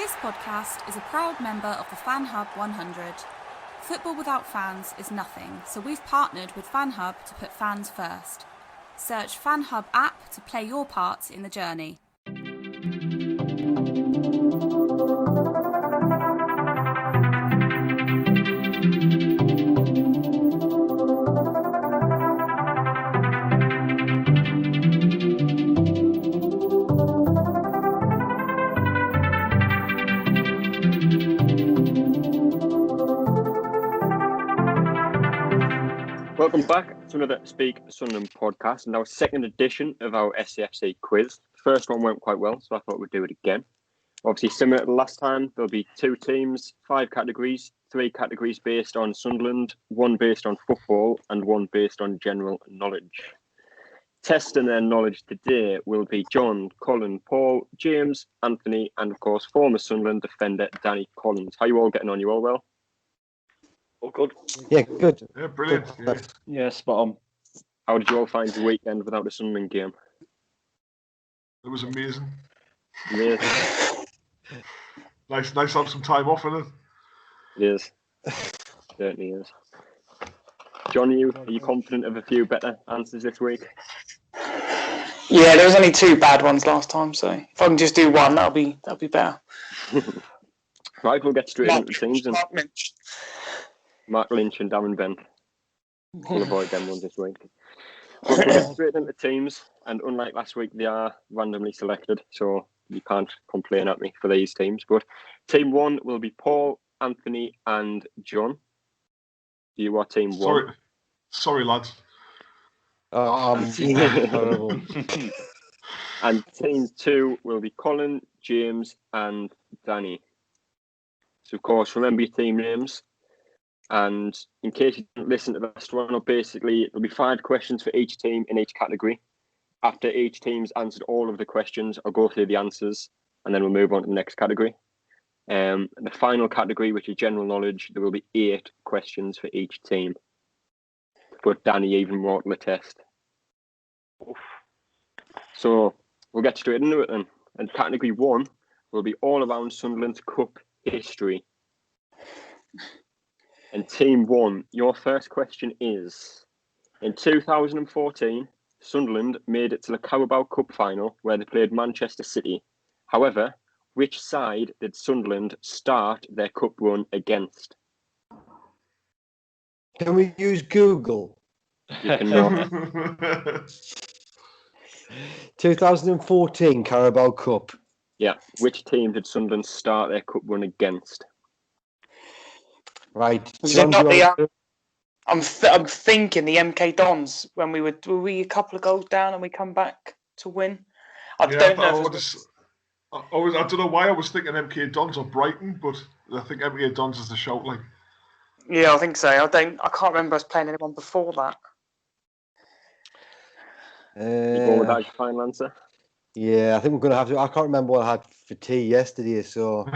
This podcast is a proud member of the Fan Hub 100. Football without fans is nothing, so we've partnered with Fan Hub to put fans first. Search Fan Hub app to play your part in the journey. Welcome back to another Speak Sunderland podcast and our second edition of our SAFC quiz. The first one went quite well, so I thought we'd do it again. Obviously, similar to the last time, there'll be 2 teams, 5 categories, 3 categories based on Sunderland, 1 based on football, and 1 based on general knowledge. Testing their knowledge today will be John, Colin, Paul, James, Anthony, and of course, former Sunderland defender Danny Collins. How are you all getting on? You all well? All good. Yeah, good. Yeah, brilliant. Yeah, spot on. How did you all find the weekend without a Sunderland game? It was amazing. Amazing. Nice to have some time off in it. It is. Certainly is. John, are you confident of a few better answers this week? Yeah, there was only 2 bad ones last time, so if I can just do one, that'll be better. Right, we'll get straight into the teams. Mark Mark Lynch. Lynch and Darren Ben. We'll avoid them ones this week. We'll get straight into teams, and unlike last week, they are randomly selected, so you can't complain at me for these teams. But team 1 will be Paul, Anthony, and John. You are team 1. Sorry, lads. Horrible. And team 2 will be Colin, James, and Danny. So, of course, remember your team names. And in case you didn't listen to the last one, basically there'll be 5 questions for each team in each category. After each team's answered all of the questions, I'll go through the answers and then we'll move on to the next category. The final category, which is general knowledge, there will be 8 questions for each team. But Danny even more to the test. So we'll get straight into it then. And category 1 will be all around Sunderland's cup history. And team 1, your first question is, in 2014, Sunderland made it to the Carabao Cup final where they played Manchester City. However, which side did Sunderland start their cup run against? Can we use Google? You cannot. 2014 Carabao Cup. Yeah, which team did Sunderland start their cup run against? Right. Was it not the? I'm thinking the MK Dons when were we a couple of goals down and we come back to win. I don't know. I don't know why I was thinking MK Dons or Brighton, but I think MK Dons is the shout. Like, yeah, I think so. I can't remember us playing anyone before that. You go with that as your final answer? Yeah, I think we're going to have to. I can't remember what I had for tea yesterday, so.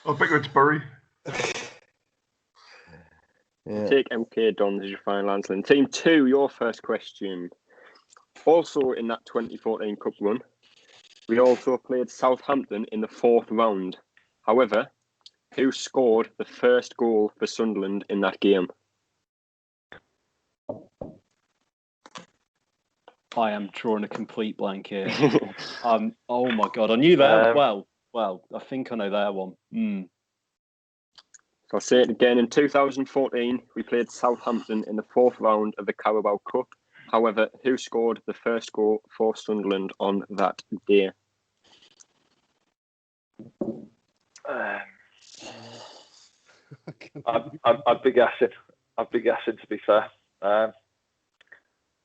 I'll pick it's Bury. Yeah. Take MK Dons as your final answer. And team 2, your first question. Also in that 2014 Cup run, we also played Southampton in the 4th round. However, who scored the first goal for Sunderland in that game? I am drawing a complete blank here. Oh my god, I knew that. Well, I think I know that one. So I'll say it again. In 2014, we played Southampton in the 4th round of the Carabao Cup. However, who scored the first goal for Sunderland on that day? I'd be guessing. To be fair.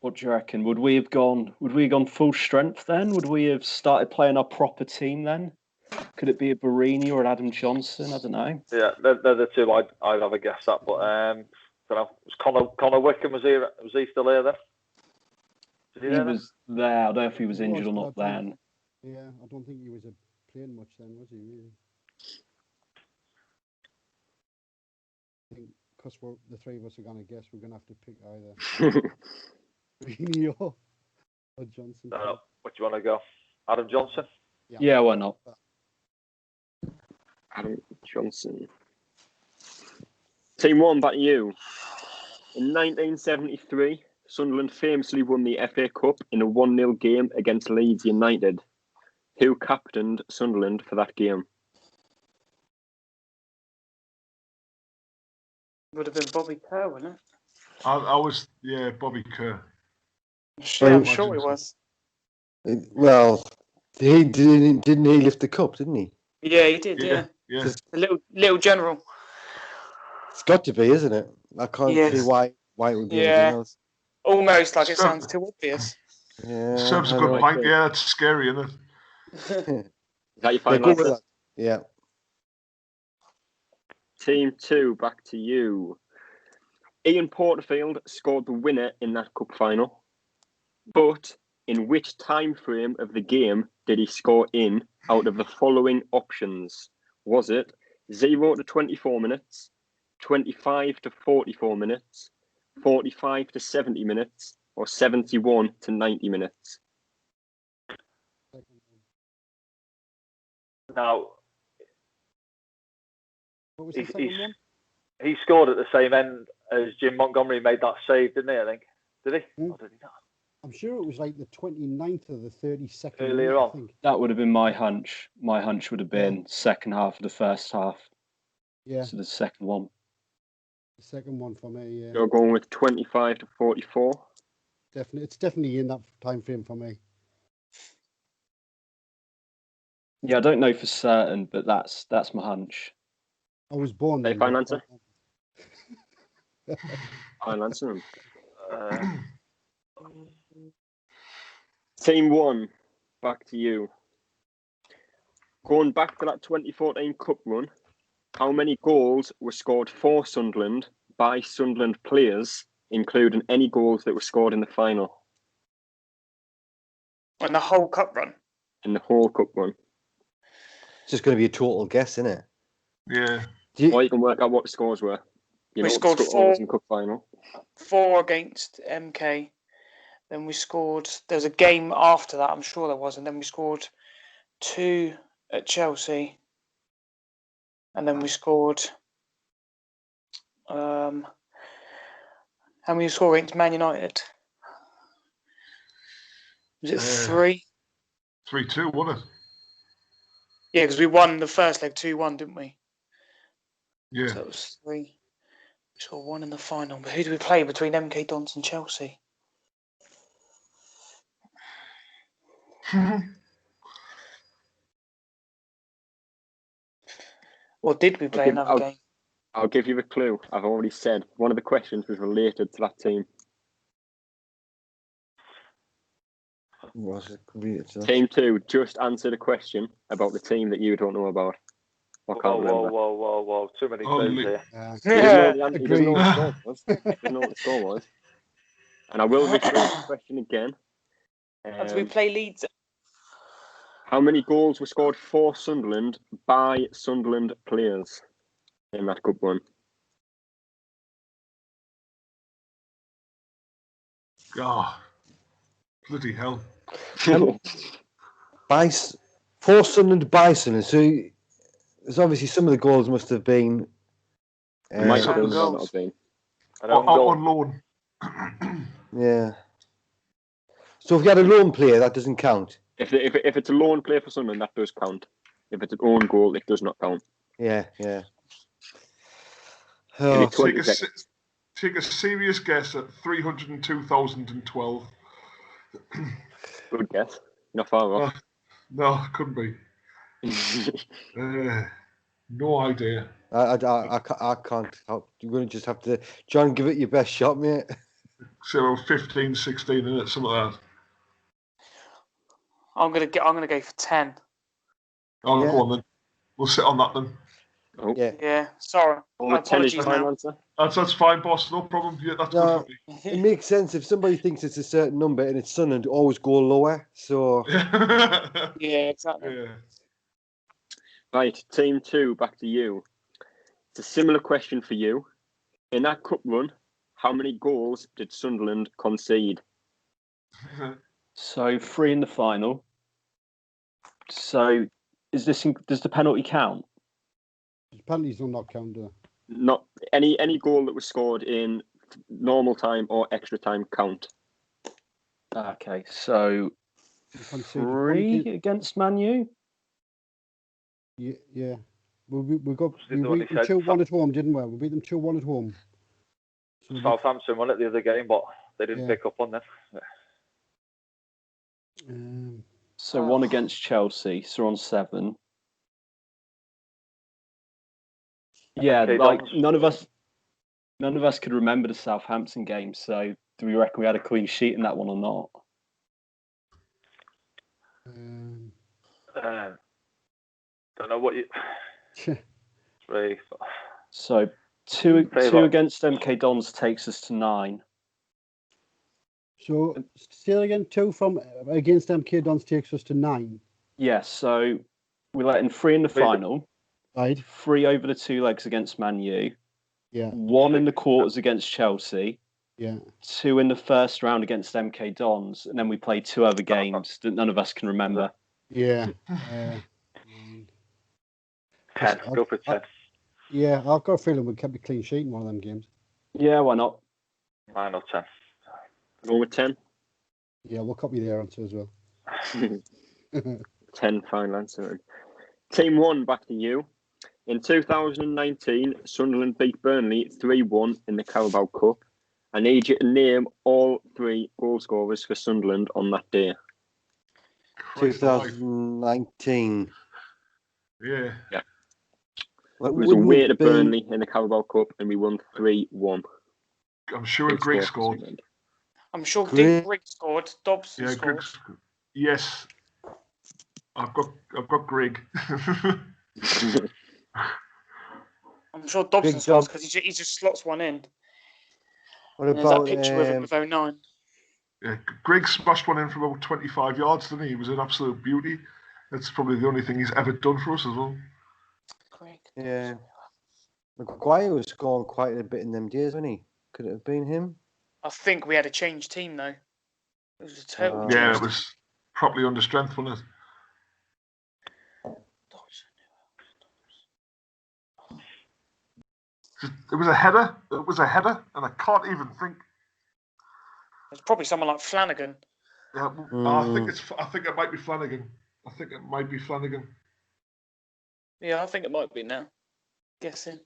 What do you reckon? Would we have gone full strength then? Would we have started playing our proper team then? Could it be a Barini or an Adam Johnson? I don't know. Yeah, they're the 2 I'd have a guess at. But don't know. Was Connor Wickham was he still here then? He was there. I don't know if he was injured or not then. Yeah, I don't think he was playing much then, was he? Really? I think because the 3 of us are going to guess, we're going to have to pick either Barini or Johnson. No. What do you want to go? Adam Johnson? Yeah, why not? Adam Johnson. Team 1, back to you. In 1973, Sunderland famously won the FA Cup in a 1-0 game against Leeds United. Who captained Sunderland for that game? Would have been Bobby Kerr, wouldn't it? I was, Bobby Kerr. I'm sure he was. Well, he didn't he lift the cup, didn't he? Yeah, he did. Yeah. Yeah. The little general. It's got to be, isn't it? I can't Yes. see why it would be Yeah. anything else. Almost like it So- sounds too obvious. Yeah, Serves a I good know. pint. Yeah, that's scary, isn't it? Is that your Yeah, final go with answer? that. Yeah. Team 2, back to you. Ian Porterfield scored the winner in that cup final. But in which time frame of the game did he score in out of the following options? Was it 0 to 24 minutes, 25 to 44 minutes, 45 to 70 minutes, or 71 to 90 minutes? Now, What was he's, the second he's, one? he scored at the same end as Jim Montgomery made that save, didn't he? I think. Did he? Hmm. Or did he not? I'm sure it was like the 29th or the 32nd. Earlier minute, on. I think. That would have been my hunch. My hunch would have been second half of the first half. Yeah, So the second one. the second one for me. Yeah, You're going with 25 to 44. definitely. It's definitely in that time frame for me. Yeah, I don't know for certain, but that's my hunch. I was born Hey, then. fine but- answer. I'll answer them. Team 1, back to you. Going back to that 2014 Cup run, how many goals were scored for Sunderland by Sunderland players, including any goals that were scored in the final? On the whole cup run. In the whole Cup run. It's just going to be a total guess, isn't it? Yeah. Or you can work out what the scores were. You We know scored what the score was 4 in the Cup final. 4 against MK. Then we scored. There was a game after that. I'm sure there was, and then we scored 2 at Chelsea, and then we scored. How many scored against Man United? Was it 3? 3-2, wasn't it? Yeah, because we won the first leg 2-1, didn't we? Yeah. So it was 3. We scored 1 in the final. But who do we play between MK Dons and Chelsea? Or did we play another game? I'll give you a clue. I've already said one of the questions was related to that team. Team 2 just answered a question about the team that you don't know about. I can't remember. Whoa. Too many clues here. He doesn't know Yeah. the answer. He doesn't know what the score was. He doesn't know what the score was. And I will repeat the question again. And do we play Leeds? How many goals were scored for Sunderland by Sunderland players in that cup run? Oh, bloody hell. For Sunderland by Sunderland. So there's obviously some of the goals must have been. Might Some have been, of the might not goals. have been. An own Out goal. on loan. Yeah. So if you had a lone player, that doesn't count. If it's a loan player for Sunderland, that does count. If it's an own goal, it does not count. Yeah. Give Oh, you 20 Take a, seconds. take a serious guess at 302,012. Good guess. Not far off. No, couldn't be. No idea. I can't help. You're going to just have to, John, give it your best shot, mate. So 15, 16, isn't it? Something like that. I'm gonna go for 10. Oh, Yeah. go on then. We'll sit on that then. Oh. Yeah. Yeah. Sorry. My 10 is apologies your final now. answer. That's fine, boss. No problem. Yeah, that's No. good It makes sense. If somebody thinks it's a certain number and it's Sunderland, always go lower. So for me. Yeah, exactly. Yeah. Right, team 2, back to you. It's a similar question for you. In that cup run, how many goals did Sunderland concede? So 3 in the final. So, does the penalty count? Penalties do not count. Not any goal that was scored in normal time or extra time count. Okay, so We conceded 3 1 against Man U. Yeah. We beat them only said 2-1 at home, didn't we? We beat them 2-1 at home. So Southampton won it the other game, but they didn't pick up on them. So 1 against Chelsea, so on 7. Yeah, Okay, like Dons. none of us could remember the Southampton game. So do we reckon we had a clean sheet in that one or not? Don't know what you. Three. So two against MK Dons takes us to 9. So still again, 2 from against MK Dons takes us to 9. Yeah, so we're letting 3 in the final, Right. 3 over the 2 legs against Man U, Yeah. 1 in the quarters against Chelsea, Yeah. 2 in the first round against MK Dons, and then we played 2 other games that none of us can remember. Yeah. 10. Go for 10. Yeah, I've got a feeling we kept a clean sheet in one of them games. Yeah, why not? Why not 10? Go with 10. Yeah, we'll copy their answer as well. 10 final answer. Team 1, back to you. In 2019, Sunderland beat Burnley 3-1 in the Carabao Cup. I need you to name all 3 goal scorers for Sunderland on that day. 2019. Yeah. It was away to Burnley in the Carabao Cup, and we won 3-1. I'm sure Greg scored. I'm sure Greg scored. Dobson Yeah, scored. Greg. Yes. I've got Greg. I'm sure Dobson Big scores job. because he just slots one in. What And there's that about picture with him with 09. Yeah, Greg smashed one in from about 25 yards, didn't he? He was an absolute beauty. That's probably the only thing he's ever done for us as well. Greg. yeah? Maguire was scoring quite a bit in them days, wasn't he? Could it have been him? I think we had a changed team though. It was a total Yeah, change. it was properly under strength, wasn't it? It was a header. It was a header, and I can't even think. It's probably someone like Flanagan. Yeah, I think it might be Flanagan. Yeah, I think it might be now. Guessing.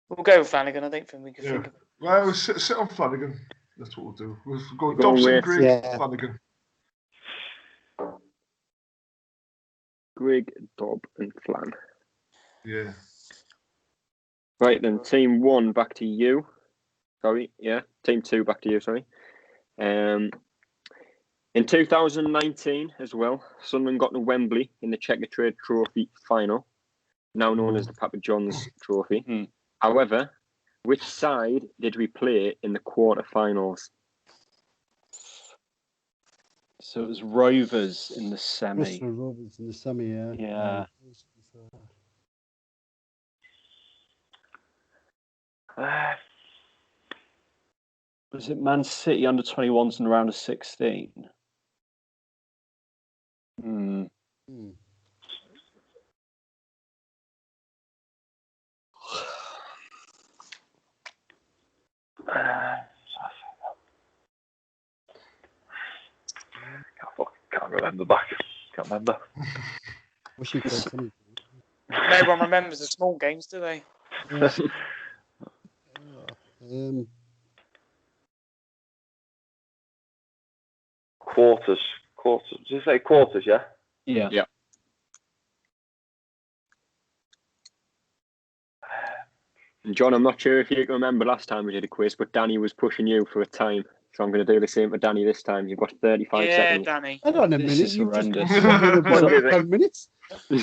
We'll go with Flanagan. I don't think we can think of it. Well, we'll sit on Flanagan. That's what we'll do. We'll go We're going Dobson, with- Greg, Yeah. Flanagan. Greg, Dob, and Flan. Yeah. Right then, Team 1, back to you. Sorry, yeah. Team 2, back to you, sorry. In 2019 as well, Sunderland got to Wembley in the Checkatrade Trophy final, now known as the Papa John's Trophy. However, which side did we play in the quarter-finals? So it was Rovers in the semi. Bristol Rovers in the semi, yeah. Yeah. Was it Man City under 21s in the round of 16? Can't remember back. Can't remember. Wish you could. couldn't No one remembers the small games, do they? you? Quarters. Did you say quarters? Yeah. Yeah. Yeah. And John, I'm not sure if you can remember last time we did a quiz, but Danny was pushing you for a time. So I'm going to do the same for Danny this time. You've got 35 seconds. Yeah, Danny. I don't know a This minute. is You just horrendous. about 10 minutes. They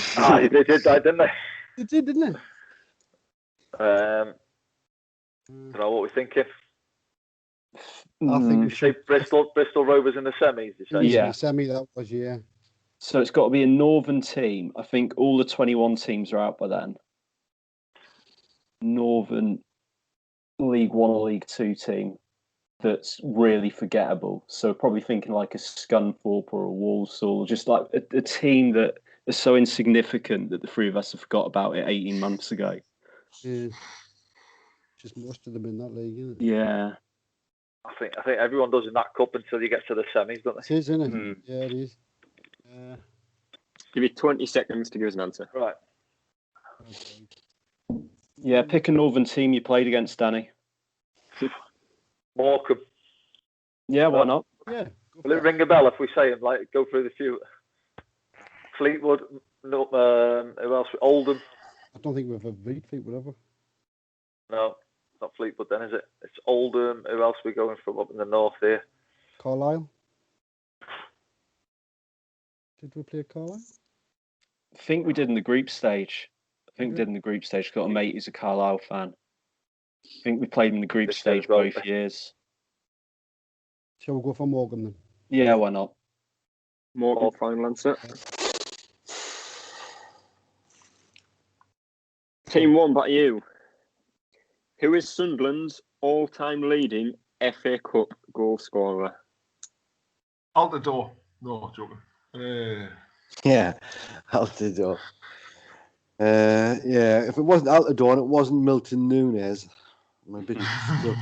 did, didn't they? They did, didn't they? Don't know what we're thinking. I think we You say should. Bristol Rovers in the semis. You say? Yeah. Semi, that was, yeah. So it's got to be a northern team. I think all the 21 teams are out by then. Northern League 1 or League 2 team. that's really forgettable. So probably thinking like a Scunthorpe or a Walsall, just like a team that is so insignificant that the three of us have forgot about it 18 months ago. Yeah. Just most of them in that league, isn't it? Yeah. I think everyone does in that cup until you get to the semis, don't It they? is, isn't it? Mm. Yeah, it is. Give you 20 seconds to give us an answer. Right. Okay. Yeah, pick a Northern team you played against, Danny. Morecambe. Yeah, why not? Yeah. Go Will it for it. ring a bell if we say them? Like, go through the few. Fleetwood. No, who else? Oldham. I don't think we've ever beat Fleetwood ever. No, not Fleetwood then, is it? It's Oldham. Who else are we going from up in the north here? Carlisle. Did we play Carlisle? I think we did in the group stage. Did we? Got a mate who's a Carlisle fan. I think we played in the group This year stage as well. both years. Shall we go for Morgan then? Yeah, why not? Morgan, final answer. Team 1, back to you. Who is Sunderland's all-time leading FA Cup goal scorer? Altidore. No, joking. Yeah, Altidore. Yeah, if it wasn't Altidore and it wasn't Milton Nunes, I'm a bit stuck.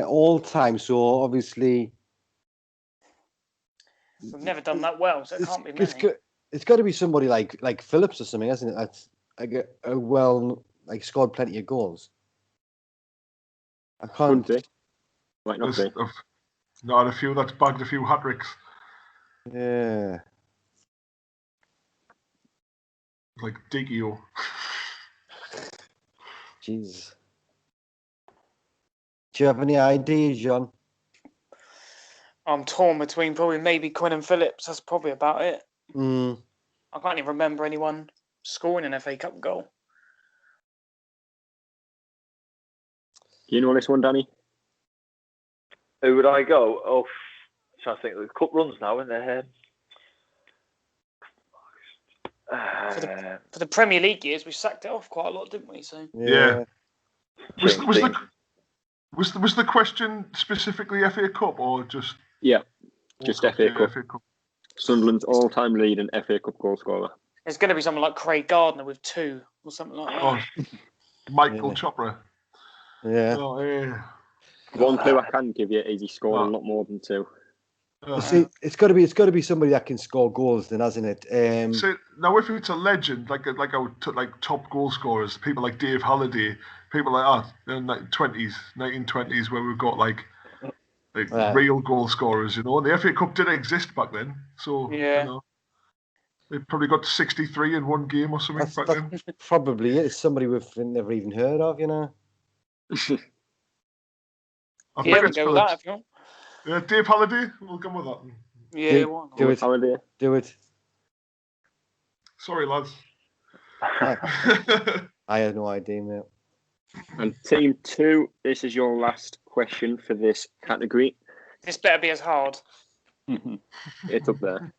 All time, so obviously We've never done that well, so it can't be many. it's got to be somebody like Phillips or something, hasn't it? That's scored plenty of goals. I can't. Could be. Might not be. Not a few that's bagged a few hat-tricks. Yeah. Like Diggio. Jesus. Do you have any ideas, John? I'm torn between probably maybe Quinn and Phillips. That's probably about it. Mm. I can't even remember anyone scoring an FA Cup goal. Do you know this one, Danny? Who would I go? Oh, I'm trying to think. The cup runs now, isn't there? For the Premier League years, we sacked it off quite a lot, didn't we? So Yeah. Was the question specifically FA Cup or just? Yeah, just FA Cup. FA Cup. Sunderland's all-time leading FA Cup goal scorer. it's going to be someone like Craig Gardner with 2 or something like that. Oh, Michael Chopra. Yeah. Oh, yeah. One clue I can give you is he scored a lot more than 2. See, it's got to be somebody that can score goals, then, hasn't it? So now, if it's a legend, like top goal scorers, people like Dave Halliday, people like in the 1920s, where we've got like real goal scorers, you know. And the FA Cup did exist back then, so Yeah. you know, they probably got 63 in one game or something back then. Probably it. It's somebody we've never even heard of, you know. I Yeah, think we it's go with Phillips. that if you want. Dave Halliday, we'll come with that. Yeah, why not? Do it. Halliday. Do it. Sorry, lads. I had no idea, mate. And team 2, this is your last question for this category. This better be as hard. It's up there.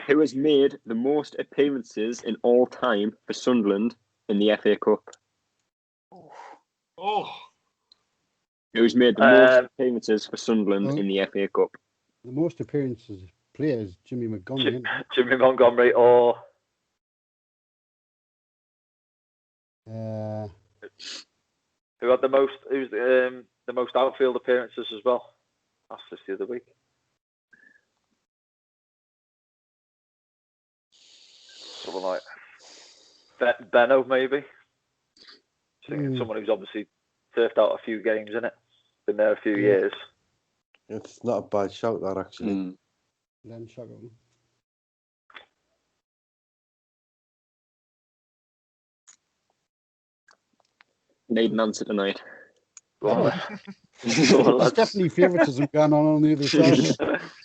Who has made the most appearances in all time for Sunderland in the FA Cup? Oh, Who's made the most appearances for Sunderland in the FA Cup? The most appearances players, Jimmy Montgomery. Jimmy Montgomery or who had the most? Who's the most outfield appearances as well? Asked this the other week. Someone like Benno, maybe. Thinking someone who's obviously turfed out a few games in it, been there a few years. It's not a bad shout, that actually. Len Shackleton. Need an answer tonight. There's definitely favouritism going on the other side.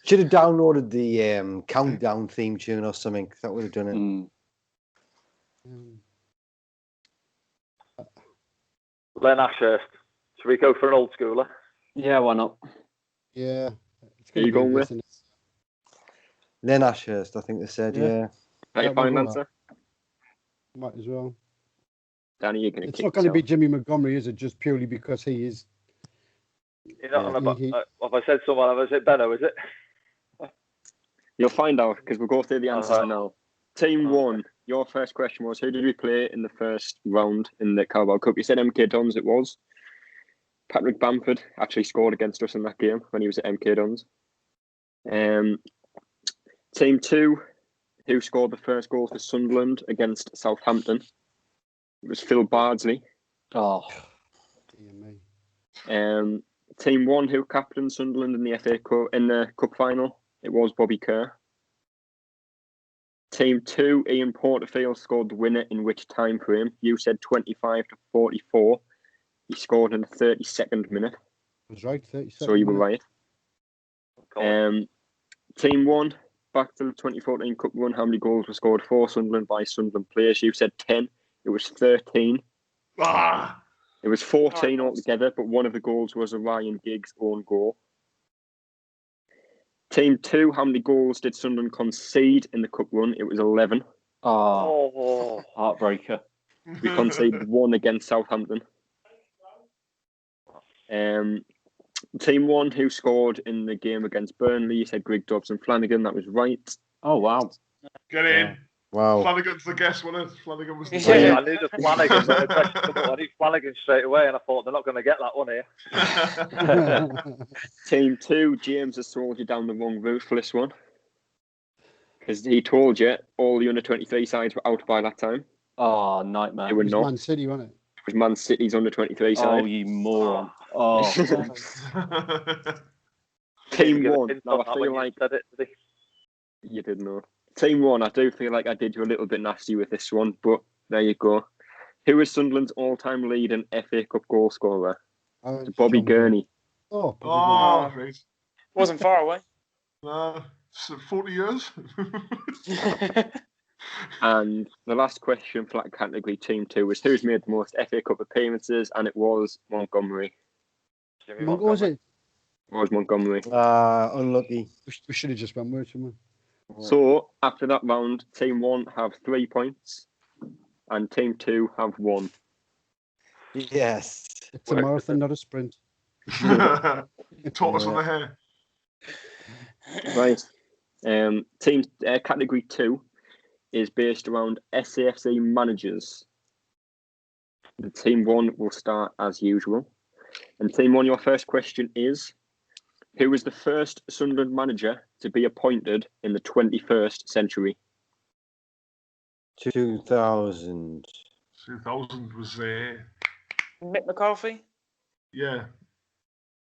Should have downloaded the countdown theme tune or something. That would have done it. Len Ashurst. Should we go for an old schooler? Yeah, why not? Yeah. Who are you going with? Len Ashurst, I think they said, yeah. That your final answer? Might as well. Danny, you're going to It's kick not going to be yourself. Jimmy Montgomery, is it? Just purely because he is. You're not on about. He- Have I said someone? Have I said Benno? Is it? You'll find out because we'll go through the answers Alright. now. Team 1, your first question was, who did we play in the first round in the Carabao Cup? You said MK Dons it was. Patrick Bamford actually scored against us in that game when he was at MK Dons. Team 2, who scored the first goal for Sunderland against Southampton? It was Phil Bardsley. Oh, dear me. Team 1, who captained Sunderland in the FA Cup in the cup final? It was Bobby Kerr. Team 2, Ian Porterfield scored the winner in which time frame? You said 25 to 44. He scored in the 32nd minute. I was right, 37. So you were right. Team 1, back to the 2014 Cup run, how many goals were scored for Sunderland by Sunderland players? You said 10. It was 13. Ah, It was 14 altogether, but one of the goals was a Ryan Giggs own goal. Team 2, how many goals did Sunderland concede in the cup run? It was 11. oh, heartbreaker. We conceded 1 against Southampton. Team 1, who scored in the game against Burnley? You said Greg Dobson Flanagan. That was right. Oh, wow. get in. Wow. Flanagan's the guess, wasn't it? Flanagan was the Yeah. I knew the Flanagan, but the question come up, I knew Flanagan straight away, and I thought they're not going to get that one here. Team 2, James has sold you down the wrong route for this one. Because he told you all the under-23 sides were out by that time. Oh, nightmare. They were It was not. Man City, wasn't it? It was Man City's under-23 side. Oh, you moron. Oh, Team Give a 1. hint Now on I that feel when you like said it, did you didn't know. Team 1, I do feel like I did you a little bit nasty with this one, but there you go. Who is Sunderland's all-time leading FA Cup goal scorer? It's Bobby John Gurney. Oh, Oh, right. Wasn't far away. So 40 years? And the last question for that category, Team 2, was who's made the most FA Cup appearances? And it was Montgomery. Jimmy What was it? It was Montgomery. Unlucky. We should have just went with him. So, after that round, Team 1 have 3 points and Team 2 have 1. Yes. It's a marathon, not a sprint. Tortoise on the hair. Right. Category 2 is based around SAFC managers. The Team 1 will start as usual. And Team 1, your first question is, who was the first Sunderland manager to be appointed in the 21st century? 2000. 2000 was Mick McCarthy. yeah.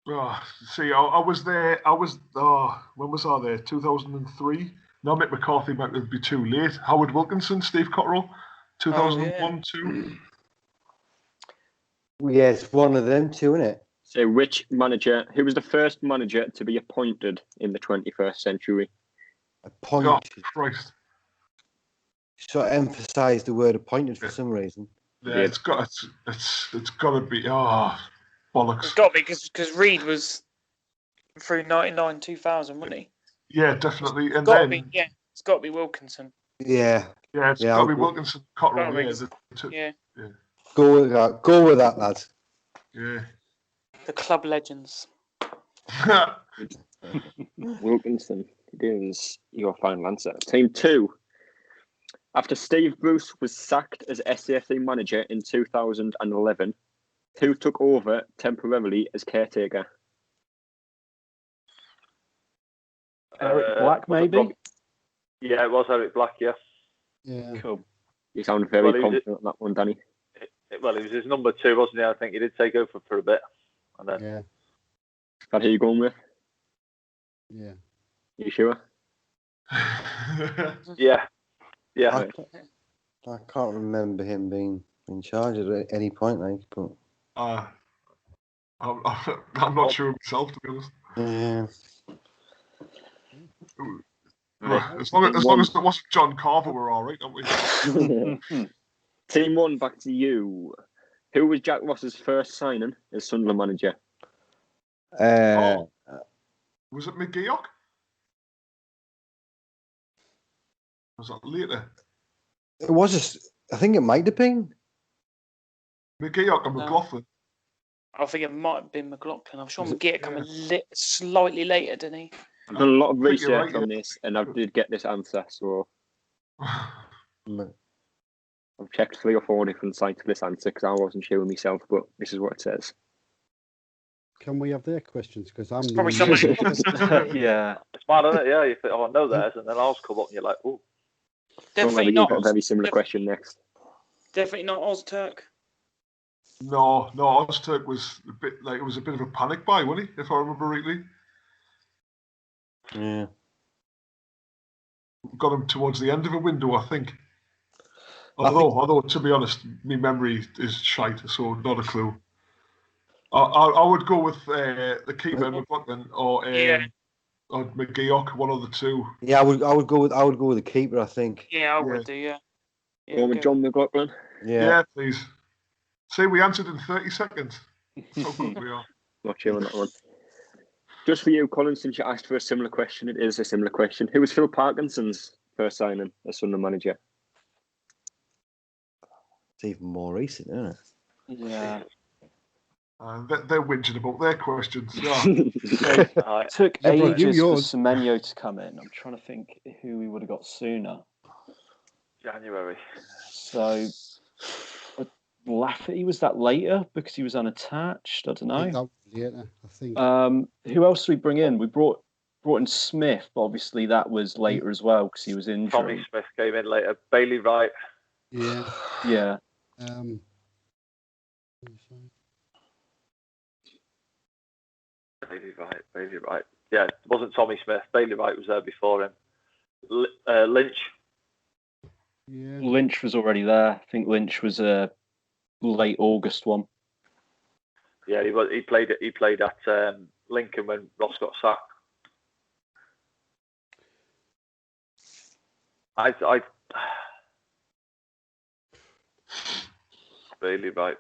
Oh, see, I was there. When was I there? 2003. No, Mick McCarthy might be too late. Howard Wilkinson, Steve Cotterill, 2001, 2. Yeah, it's one of them two, isn't it? So who was the first manager to be appointed in the 21st century? Appointed. God Christ. So emphasise the word appointed for some reason. Yeah, it's got to be. Oh, bollocks. It's got to be because Reed was through 99, 2000, wasn't he? Yeah, definitely. And It's got to then be. Yeah, it's got to be Wilkinson. Yeah. it's got to be Wilkinson, Cotterill. Yeah, the two. Yeah. Go with that, lad. Yeah. The club legends. Wilkinson. It is your final answer. Team 2. After Steve Bruce was sacked as SAFC manager in 2011, who took over temporarily as caretaker? Eric Black, maybe? Yeah, it was Eric Black, yeah. Yeah. Cool. You sound very confident on that one, Danny. Well, he was his number 2, wasn't he? I think he did take over for a bit. And then, Yeah. Is that who you're going with? Yeah. You sure? yeah. Yeah. I can't remember him being in charge at any point, like, but I'm not sure myself, to be honest. yeah. As long as it wasn't John Carver, we're all right, aren't we? Team 1, back to you. Who was Jack Ross's first signing as Sunderland manager? Was it McGeoch? Was that later? It was I think it might have been. McGeoch and McLaughlin. I think it might have been McLaughlin. I'm sure Was it- McGeoch come slightly later, didn't he? I've done a lot of I think you're research right, on this, and I did get this answer. So Mm. I've checked 3 or 4 different sites for this answer because I wasn't sure myself, but this is what it says. Can we have their questions? Because I'm Probably the somebody. Yeah. It's mad, isn't it? Yeah, you think, oh, I know theirs, and then ours come up, and you're like, oh, Definitely You've not. got a very similar question next. Definitely not Ozturk. No, Ozturk was a bit like it was a bit of a panic buy, wasn't he? If I remember rightly, Yeah. got him towards the end of a window, I think. Although to be honest, my memory is shite, so not a clue. I would go with the keeper McLaughlin or McGeoch, one of the two. Yeah, I would go with the keeper, I think. Yeah, I would do. Yeah. Go with John McLaughlin. Yeah, please. See, we answered in 30 seconds. How good we are. Not sure on that one. Just for you, Colin, since you asked for a similar question, it is a similar question. Who was Phil Parkinson's first signing as Sunderland manager? It's even more recent, isn't it? Yeah. They're whinging about their questions. It took Yeah, bro, ages for yours. Semenyo to come in. I'm trying to think who we would have got sooner. January. So Lafferty, was that later because he was unattached? I don't I think know. that was later, I think. Who else did we bring in? We brought in Smith, but obviously that was later as well because he was injured. Tommy Smith came in later. Bailey Wright. Yeah. Yeah. Bailey Wright. Yeah, it wasn't Tommy Smith. Bailey Wright was there before him. Lynch. Yeah. Lynch was already there. I think Lynch was a late August one. Yeah, he played at Lincoln when Ross got sacked. Bailey Wright.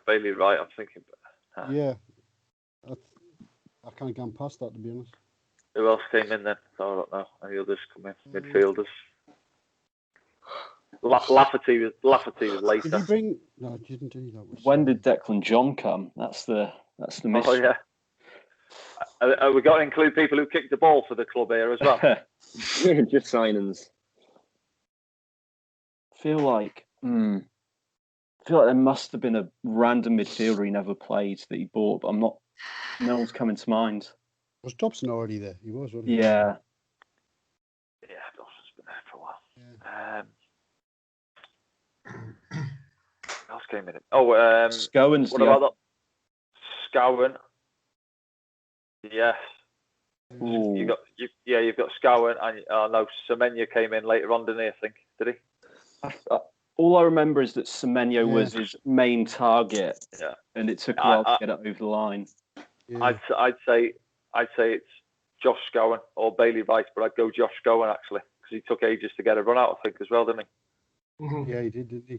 I'm thinking. Yeah. I can't get past that, to be honest. Who else came in then? I don't know. Any others come in? Midfielders. Lafferty was later. Did he bring? No, he didn't do that. When did Declan John come? That's the mystery. Oh yeah. Are we got to include people who kicked the ball for the club here as well? Just signings. feel like there must have been a random midfielder he never played that he bought, but no one's coming to mind. Was Dobson already there? He was, wasn't he? Yeah. Yeah, Dobson's been there for a while. Yeah. Who else came in? Scowen's what about that? Scowen. Yes. Ooh. You've got Scowen, and no, Semenyo came in later on, didn't he? I think, did he? All I remember is that Semenyo was his main target, and it took a while to get it over the line. Yeah. I'd say it's Josh Scowen or Bailey Wright, but I'd go Josh Scowen actually because he took ages to get a run out, I think, as well, didn't he? Mm-hmm. Yeah, he did, didn't he?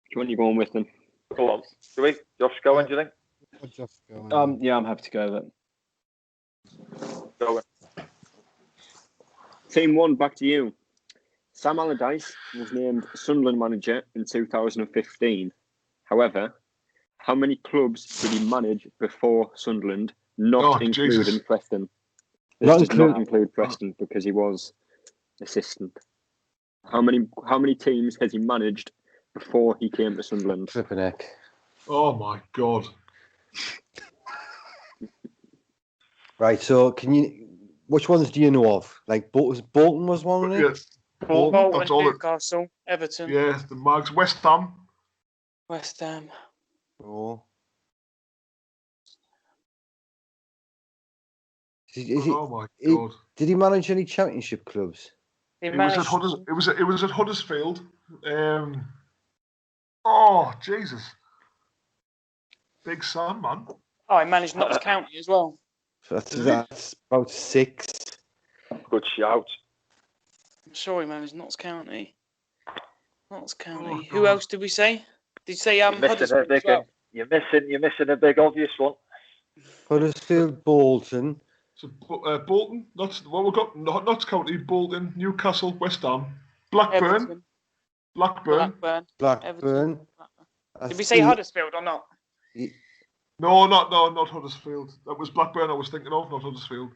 Which one are you going with then? Go on, do we? Josh Scowen, do you think? I'd just go on. Yeah, I'm happy to go with it. Scowen. Team 1, back to you. Sam Allardyce was named Sunderland manager in 2015. However, how many clubs did he manage before Sunderland, not including Preston? This does not include Preston because he was assistant. How many teams has he managed before he came to Sunderland? Flipping heck. Oh my God. Right, so which ones do you know of? Like Bolton was one of them? Yes. Bolton, that's all Newcastle, Everton. Yeah, the Mags, West Ham. West Ham. Oh. Oh my God. Did he manage any championship clubs? It was at Huddersfield. Oh Jesus. Big Sam, man. Oh, he managed Notts County as well. That's about 6. Good shout. I'm sure he managed Notts County. Notts County. Who else did we say? Did you say Huddersfield as well? You're missing a big obvious one. Huddersfield, Bolton. So Bolton, we've got Notts County, Bolton, Newcastle, West Ham, Blackburn. Everton. Blackburn. Blackburn. Did we say Huddersfield or not? No, not Huddersfield. That was Blackburn I was thinking of, not Huddersfield.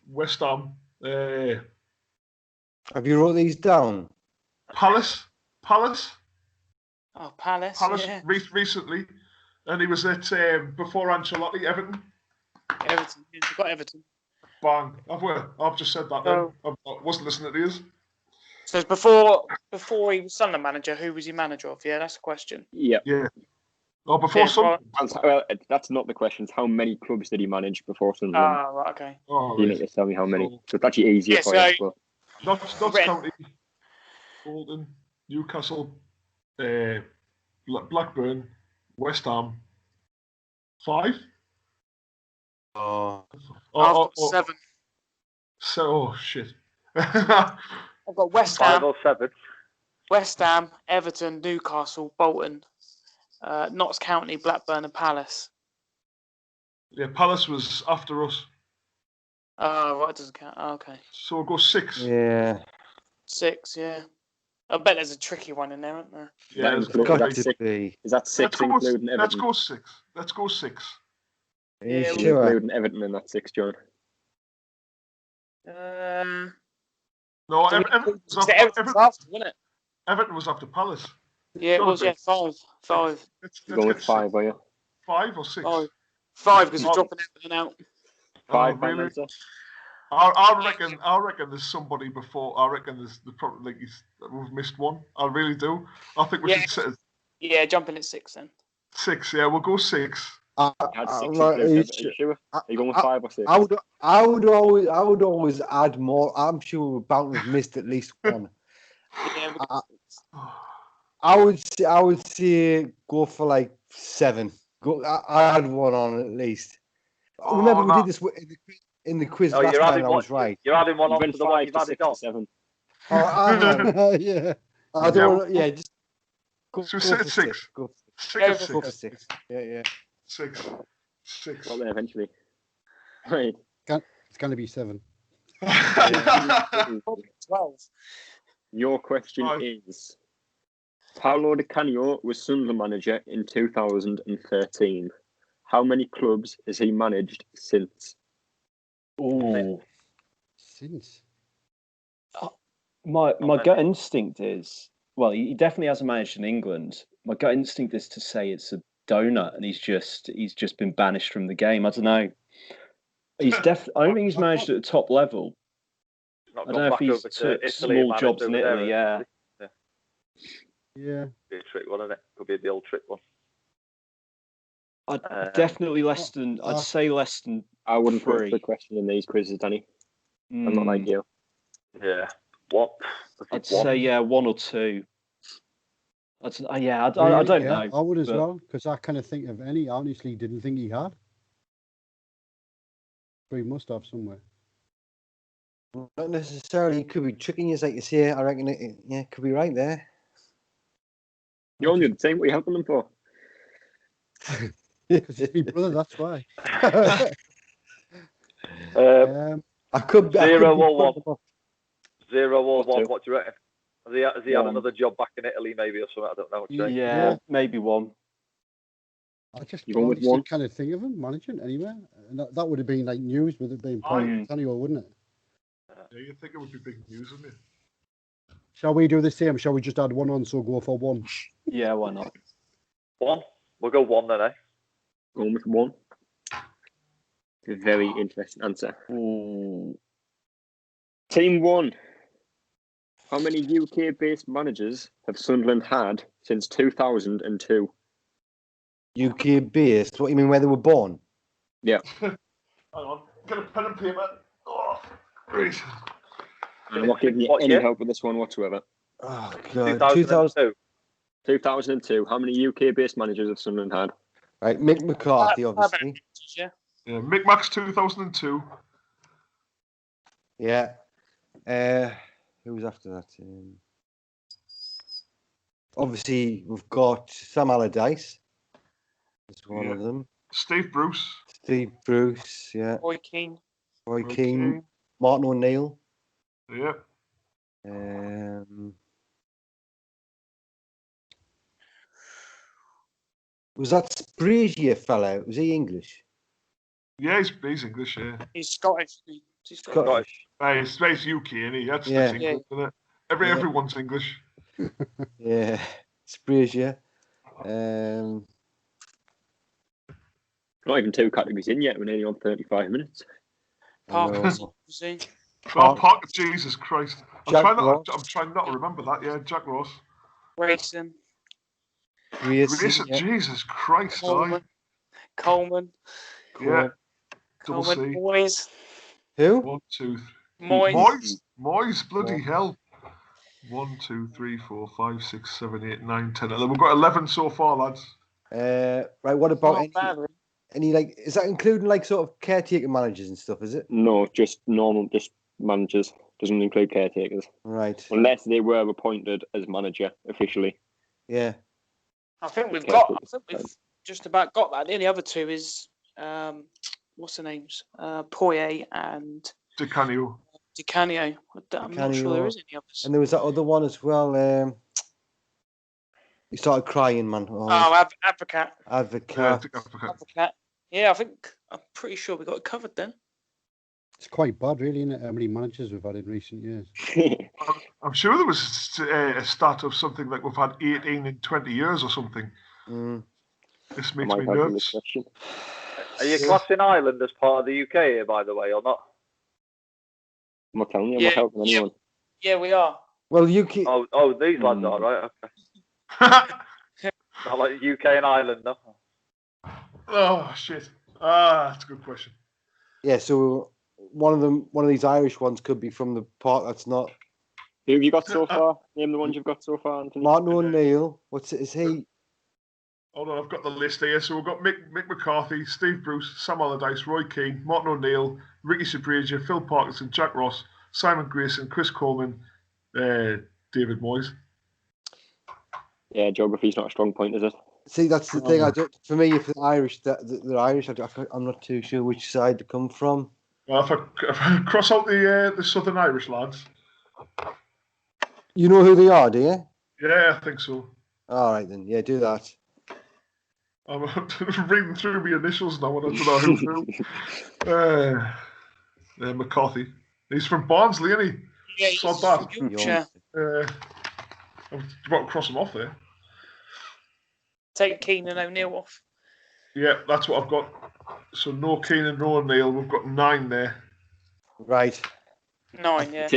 West Ham. Have you wrote these down? Palace. Oh, Palace. Yeah. Recently, and he was at before Ancelotti, Everton. Everton. You've got Everton. Bang! I've just said that. Oh. Then I wasn't listening to these. So it's before he was Sunderland manager. Who was he manager of? Yeah, that's the question. Yeah. Oh, before Sunderland. Well, that's not the question. It's how many clubs did he manage before Sunderland? Ah, right, okay. Oh, You need to tell me how many. So it's actually easier for you. But... Notts County, Bolton, Newcastle, Blackburn, West Ham. 5? I've got 7. Oh shit! I've got West 5 Ham. or 7. West Ham, Everton, Newcastle, Bolton, Notts County, Blackburn, and Palace. Yeah, Palace was after us. Oh, right, it doesn't count. Oh, okay. So we'll go 6. Yeah. 6, yeah. I bet there's a tricky one in there, isn't there? Yeah, Is that 6 including Everton? Let's go 6. Yeah, Including Everton in that 6, John. No, Everton was after, wasn't it? Everton was after Palace. Yeah, it was. Yeah, 5. Let's Go with 5, are you? 5 or 6? 5 because we're dropping Everton out. 5, really? answer. I reckon there's somebody before. I reckon there's probably we've missed one. I really do. I think we should set it. Yeah, jumping at 6 then. 6. Yeah, we'll go 6. Are you sure? Are you going with 5 or 6? I would always add more. I'm sure we're bound to have missed at least one. Yeah, I would say go for like 7. I had one on at least. Remember we did this in the quiz last time. I was right. You're adding one on to the one you've added on. 7. Yeah. I don't. Yeah, just go for 6. Go 6. for 6. Yeah. 6. Got there eventually. Right. It's going to be 7. 12. Your question is: Paolo Di Canio was Sunderland manager in 2013. How many clubs has he managed since? Oh, Since. my gut instinct is, well, he definitely hasn't managed in England. My gut instinct is to say it's a donut, and he's just been banished from the game. I don't know. I don't think he's managed at the top level. I don't know if he's took small jobs in Italy. Yeah. Be a trick one, isn't it? Could be the old trick one. Definitely less than. I'd say less than. I wouldn't 3. put a question in these quizzes, Danny. I'm not like you. Yeah. What? I'd say 1 or 2. I don't know. I would as well, because I kind of think of any. I honestly didn't think he had. But he must have somewhere. Not necessarily. It could be tricking you, like you say. I reckon it could be right there. You're only the same. What are you helping them for? Because it's my brother, that's why. I could be 0 or 1. 0 or What 1. What do you reckon? Has he had another job back in Italy, maybe, or something? I don't know. Yeah, maybe 1. I just You going with 1? kind of think of him managing anywhere, and that would have been like news with it being anyway, wouldn't it? Yeah, you think it would be big news, wouldn't it? Shall we do the same? Shall we just add 1 on, so go for 1? Yeah, why not? 1. We'll go 1 then, eh? Going with 1. A very interesting answer. Ooh. Team 1. How many UK-based managers have Sunderland had since 2002? UK based. What do you mean? Where they were born? Yeah. Hang on. Get a pen and paper. Oh, great. I'm not giving you any help with this one whatsoever. Oh god. 2002. 2002. How many UK-based managers have Sunderland had? Right, Mick McCarthy, obviously. Yeah, Mick Max 2002. Yeah. Who was after that? Obviously, we've got Sam Allardyce. That's one of them. Steve Bruce. Steve Bruce, yeah. Roy Keane. Roy Keane. Martin O'Neill. Yeah. Was that Brazier fella? Was he English? Yeah, he's English, yeah. He's Scottish. He's Scottish. It's UK, isn't he? That's England, isn't it? Everyone's English. Yeah, it's Brazier. Not even 2 categories in yet. We're nearly on 35 minutes. Parker, Parker, Jesus Christ. I'm trying not to remember that. Yeah, Jack Ross. Racing. Racing, yeah. Jesus Christ. Coleman. Yeah. Double C. Moyes. Who? 1, 2, 3. Moyes. Moyes, bloody hell. 1, 2, 3, 4, 5, 6, 7, 8, 9, 10. And then we've got 11 so far, lads. Right, what about any like, is that including like sort of caretaker managers and stuff, is it? No, just normal, just managers. Doesn't include caretakers. Right. Unless they were appointed as manager officially. Yeah. I think we've just about got that. The only other two is what's the names? Poirier and Di Canio. I'm not sure there is any others. And there was that other one as well. He started crying, man. Advocate. Advocate. Yeah, I'm pretty sure we got it covered then. It's quite bad, really, isn't it? How many managers we've had in recent years? I'm sure there was a stat of something like we've had 18 in 20 years or something. This makes me nervous. Are you classing Ireland as part of the UK here, by the way, or not? I'm not telling you, I'm not helping anyone. Yeah, we are. Well, UK. Oh, these lads are, right? Okay. Not like UK and Ireland, no? Oh, shit. That's a good question. Yeah, so one of these Irish ones could be from the part that's not. Who have you got so far? Name the ones you've got so far, Anthony. Martin O'Neill. Is he? Hold on, I've got the list here. So we've got Mick McCarthy, Steve Bruce, Sam Allardyce, Roy Keane, Martin O'Neill, Ricky Sabrazier, Phil Parkinson, Jack Ross, Simon Grayson, Chris Coleman, David Moyes. Yeah, geography's not a strong point, is it? See, that's the thing. For me, if they're Irish, they're Irish. I'm not too sure which side to come from. Well, if I cross out the Southern Irish lads. You know who they are, do you? Yeah, I think so. All right, then. Yeah, do that. I'm reading through my initials now, and I don't know who. McCarthy. He's from Barnsley, isn't he? Yeah, he's from Yorkshire. I'm about to cross him off there. Take Keane and O'Neill off. Yeah, that's what I've got. So no Keane and no O'Neill. We've got 9 there. Right. 9, yeah.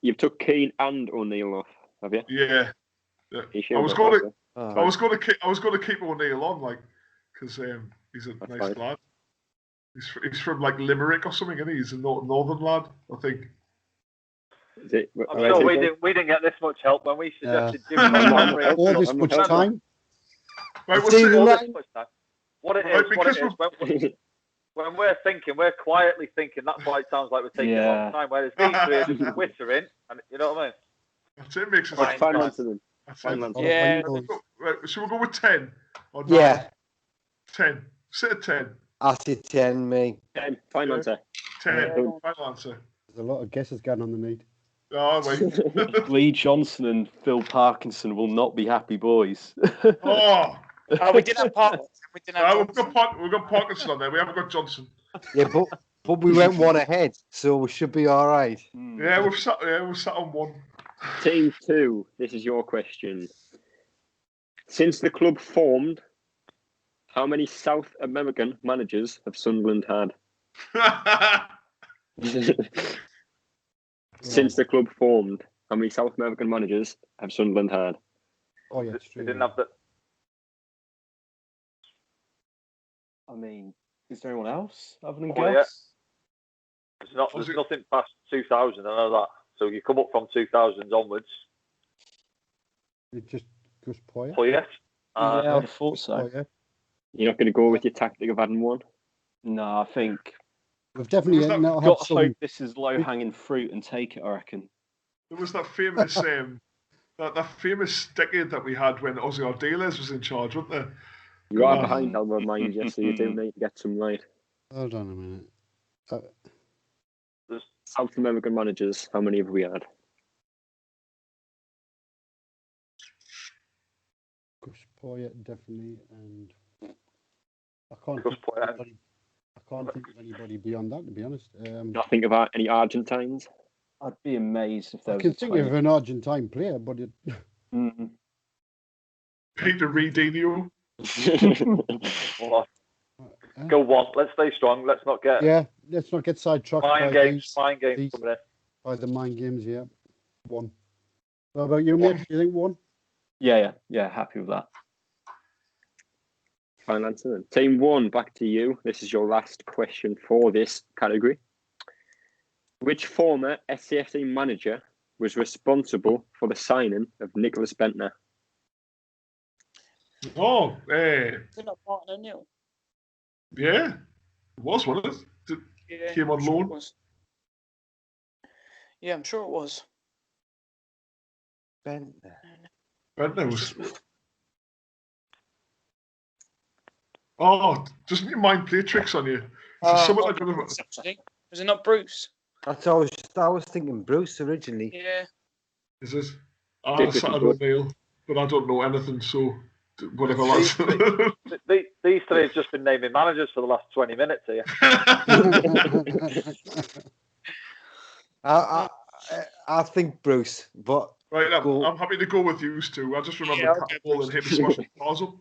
You've took Keane and O'Neill off, have you? Yeah. I was going to keep O'Neill on, like, because he's a That's nice fine. lad. He's from like Limerick or something, and he's a northern lad, I think. Is it, I'm sure we didn't get this much help when we suggested Jimmy. All this much time. Right, What it is, when we're thinking, we're quietly thinking. That's why it sounds like we're taking a long time. Whereas these three are just twittering, and you know what I mean. That's it. Makes us Fine answer then. Yeah. Right, so we'll go with 10. Or 9. Yeah. 10. Sit at 10. I say 10, me. 10. Fine answer. 10. Final answer. There's a lot of guesses going on the need. Oh, wait. Lee Johnson and Phil Parkinson will not be happy boys. We did have Parkinson. We've got Parkinson on there. We haven't got Johnson. Yeah, but we went one ahead, so we should be all right. Yeah, we've sat on 1. Team 2, this is your question. Since the club formed, how many South American managers have Sunderland had? Since the club formed, how many South American managers have Sunderland had? Oh, yeah, it's true. We didn't have that. I mean, is there anyone else other than Yeah. Gus? There's nothing past 2000, I know that. So you come up from 2000s onwards. It's just Poirier. Poirier. Yeah, I'd have thought so. Poirier. You're not going to go with your tactic of adding one? No, I think We've definitely not had got to some. hope this is low-hanging fruit and take it, I reckon. There was that famous that famous decade that we had when Ozzy Ardiles was in charge, wasn't there? You are behind Albert, mind you, so you do need to get some right. Hold on a minute. South American managers, how many have we had? Gus Poyet, definitely, and I can't Gus think of Poyet. anybody, I can't think of anybody beyond that, to be honest. Not think about any Argentines. I'd be amazed if there I was can a think 20. of an Argentine player, but it, Mhm. Peter Redinho. Well, uh, go one. Let's stay strong. Let's not get yeah, let's not get sidetracked mind games. Mind games coming in. by the mind games. Yeah, one. What about you, mate? Do you think one? Yeah. Happy with that. Final answer then. Team 1, back to you. This is your last question for this category. Which former SAFC manager was responsible for the signing of Nicholas Bentner? Oh, Is it not Martin O'Neill? yeah. It was, wasn't it? Yeah, Came on I'm sure loan. it was. Yeah, I'm sure it was. Bentner. Bentner was. Oh, doesn't your mind play tricks on you? Someone like Actually, was it not Bruce? That's always. I was thinking Bruce originally. Yeah. Is it? Difficult. I don't know, but I don't know anything, so whatever, lads. These three have just been naming managers for the last 20 minutes here. I think Bruce, but Right, go. I'm happy to go with you two. I just remember Yeah, Catball and him smashing cars up.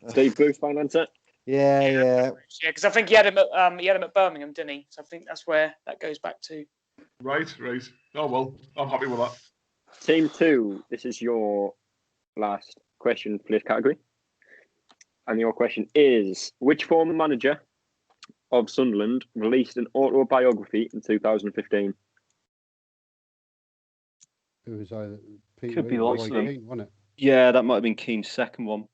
Steve Bruce, final answer? Yeah. Yeah, because I think he had him at Birmingham, didn't he? So I think that's where that goes back to. Right. Oh, well, I'm happy with that. Team 2, this is your last question for this category. And your question is, which former manager of Sunderland released an autobiography in 2015? It was either Peter Could be Reid or lots Roy of them. Keane, wasn't it? Yeah, that might have been Keane's second one.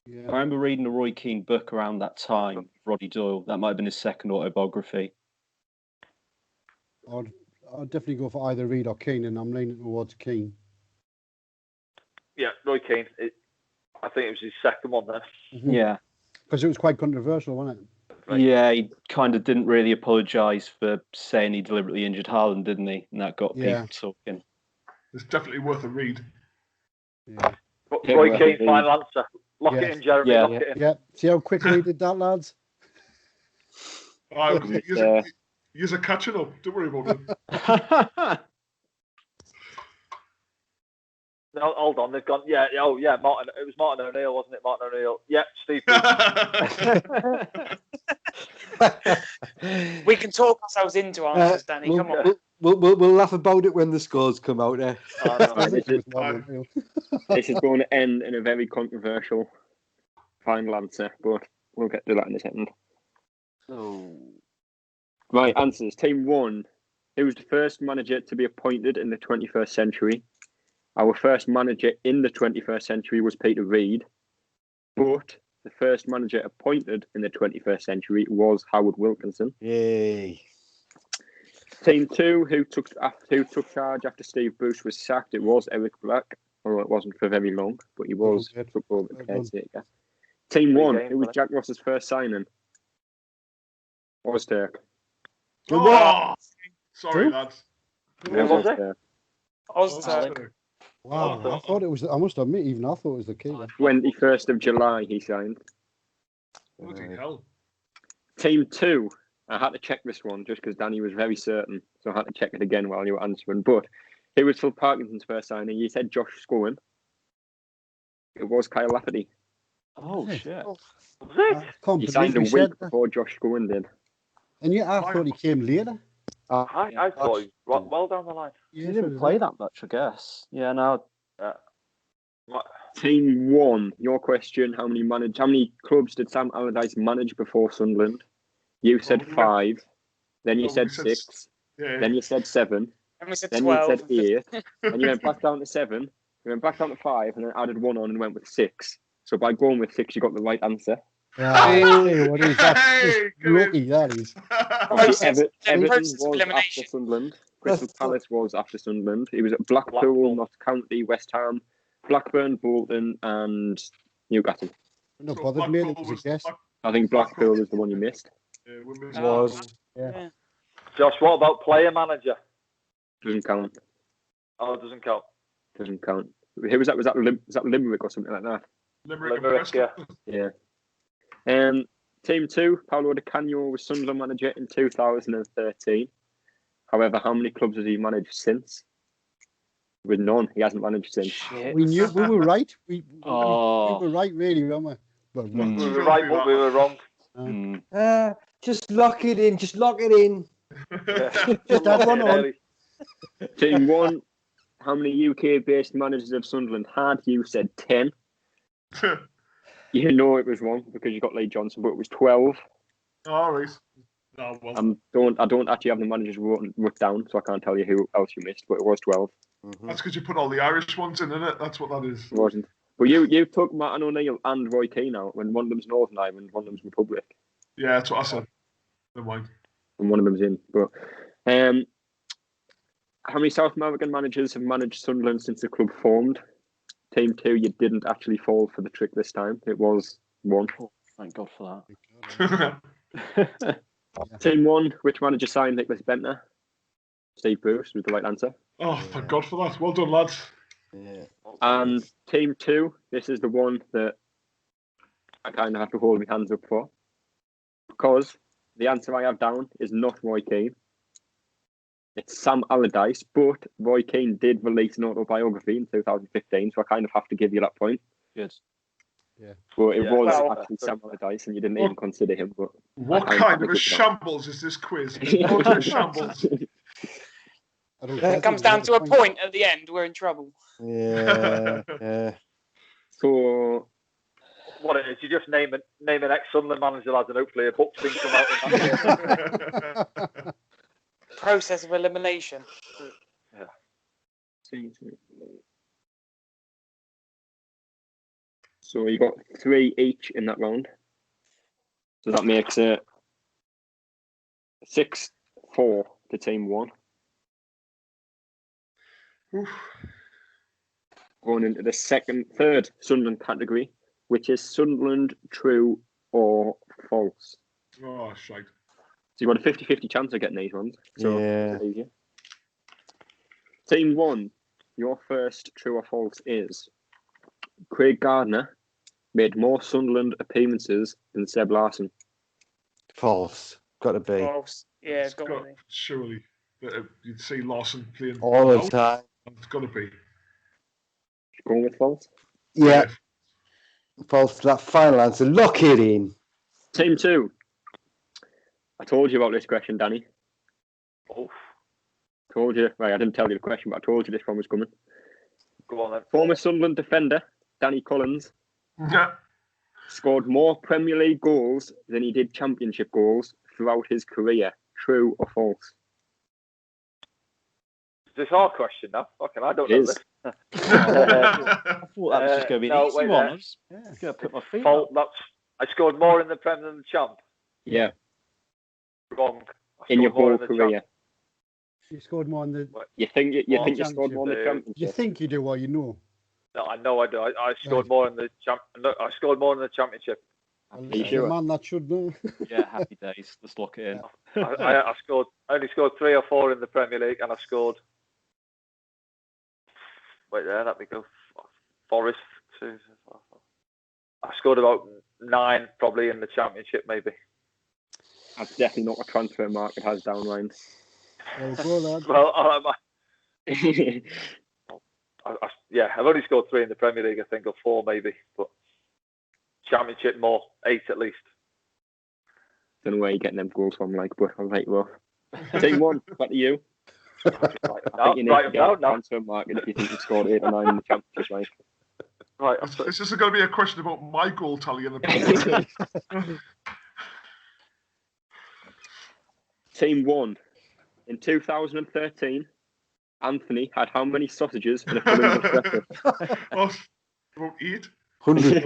Yeah. I remember reading a Roy Keane book around that time, Roddy Doyle. That might have been his second autobiography. I'd definitely go for either Reid or Keane, and I'm leaning towards Keane. Yeah, Roy Keane. I think it was his second one there. Mm-hmm. Yeah. Because it was quite controversial, wasn't it? Right. Yeah, he kind of didn't really apologise for saying he deliberately injured Haaland, didn't he? And that got people talking. It's definitely worth a read. Yeah. Roy Keane, final answer. Lock it in, Jeremy. Lock it in. Yeah. See how quickly he did that, lads? You're catching up. Don't worry about it. No, hold on. They've gone. Yeah. Oh, yeah. Martin. It was Martin O'Neill, wasn't it? Martin O'Neill. Yeah. Steve. We can talk ourselves into answers, Danny. Come on. We'll laugh about it when the scores come out there. This is going to end in a very controversial final answer, but we'll get to that in a second. Right, answers. Team 1. Who was the first manager to be appointed in the 21st century? Our first manager in the 21st century was Peter Reid, but the first manager appointed in the 21st century was Howard Wilkinson. Yay. Team 2, who took charge after Steve Bruce was sacked? It was Eric Black. Well, it wasn't for very long, but he was took over the caretaker. Team 1, who was Jack Ross's first signing? Ozturk. Oh, sorry, lads. Who was it? Ozturk. Wow, I thought it was. I must admit, even I thought it was the keeper. 21st of July, he signed. Bloody hell. Team 2. I had to check this one just because Danny was very certain, so I had to check it again while you were answering. But who was Phil Parkinson's first signing? You said Josh Scowen. It was Kyle Lafferty. Oh, shit. He signed a week before Josh Scowen did. And yet I thought he came later. I thought he was well down the line. He didn't play that much, I guess. Yeah, no. Team 1, your question: How many clubs did Sam Allardyce manage before Sunderland? You said 5. Then you said 6. Then you said 7. And we said then 12. you said 8. And you went back down to 7. You went back down to 5, and then added 1 on and went with 6. So by going with 6, you got the right answer. What is that? Lucky, that is. Everton was after Sunderland. Crystal Palace was after Sunderland. He was at Blackpool, Notts County, West Ham, Blackburn, Bolton, and Newcastle. No bothered me. It was a guess. I think Blackpool was the one you missed. Yeah. Josh, what about player manager? Doesn't count. Oh, it doesn't count. Doesn't count. Who was that? Was that Limerick or something like that? Limerick yeah. Yeah. Team 2, Paolo Di Canio was Sunderland manager in 2013. However, how many clubs has he managed since? With none. He hasn't managed since. Shit. We were right. We Oh. were right, really, weren't we? Well, We were right, but we were wrong. Just lock it in. Just lock it in. Just add one on. Team 1, how many UK-based managers of Sunderland had you said 10? You know it was wrong because you got Lee Johnson, but it was 12. All right. Oh, well. I don't actually have the managers wrote down, so I can't tell you who else you missed, but it was 12. That's because you put all the Irish ones in, innit? That's what that is. It wasn't. But you took Martin O'Neill and Roy Keane out when one of them's Northern Ireland, one of them's Republic. Yeah, that's what I said. Never mind. And one of them's in. But how many South American managers have managed Sunderland since the club formed? Team 2, you didn't actually fall for the trick this time. It was 1. Oh, thank God for that. Team 1, which manager signed Nicholas Bentner? Steve Bruce was the right answer. Oh, thank God for that. Well done, lads. Yeah. And Team 2, this is the one that I kind of have to hold my hands up for. Because the answer I have down is not Roy Keane. It's Sam Allardyce, but Roy Keane did release an autobiography in 2015, so I kind of have to give you that point. Good. Yeah. But it was actually Sam Allardyce, and you didn't even consider him. But what kind of a shambles is this quiz? What kind of shambles? If it comes down to a point at the end, we're in trouble. Yeah. So, what it is, you just name an ex-Sunderland manager, lads, and hopefully a book's been come out in that. Process of elimination. Yeah. So you got 3 each in that round. So that makes it 6-4 to Team 1. Oof. Going into the third Sunderland category, which is Sunderland true or false. Oh, shite. So you've got a 50-50 chance of getting these ones. So Yeah. Team 1, your first true or false is Craig Gardner made more Sunderland appearances than Seb Larson. False. Got to be. False. Yeah, it's got to be. Surely. You'd see Larson playing All the time. It's got to be. Going with false? Yeah. False. That final answer. Lock it in. Team 2. I told you about this question, Danny. Oh. Told you. Right, I didn't tell you the question, but I told you this one was coming. Go on then. Former Sunderland defender, Danny Collins, Yeah. scored more Premier League goals than he did Championship goals throughout his career. True or false? Is this our question now? Fucking, I don't know this. I thought that was just going to be an easy one. I was going to put my feet up. I scored more in the Premier than the Champ. Yeah. Wrong. In your whole career. You scored more in the. You think you scored more in the Championship? You think you do, or you know? No, I know I do. I scored more in the I scored more in the Championship. Well, Are you sure? man that should know. Yeah, happy days. Let's lock it in. I only scored 3 or 4 in the Premier League, and I scored. Wait there, let me go. Forest 2. I scored about 9 probably in the Championship, maybe. That's definitely not a transfer market has down lines. Well, I've only scored 3 in the Premier League, I think, or 4 maybe, but Championship more, 8 at least. Don't know where you're getting them goals from, like, but I'll let you off. Team 1, back to you. I think you need to get a transfer market if you think you scored 8 or 9 in the Championship, right? Right. This is going to be a question about my goal tally in the Premier League. Team 1. In 2013, Anthony had how many sausages in a full English breakfast? About 8. 100.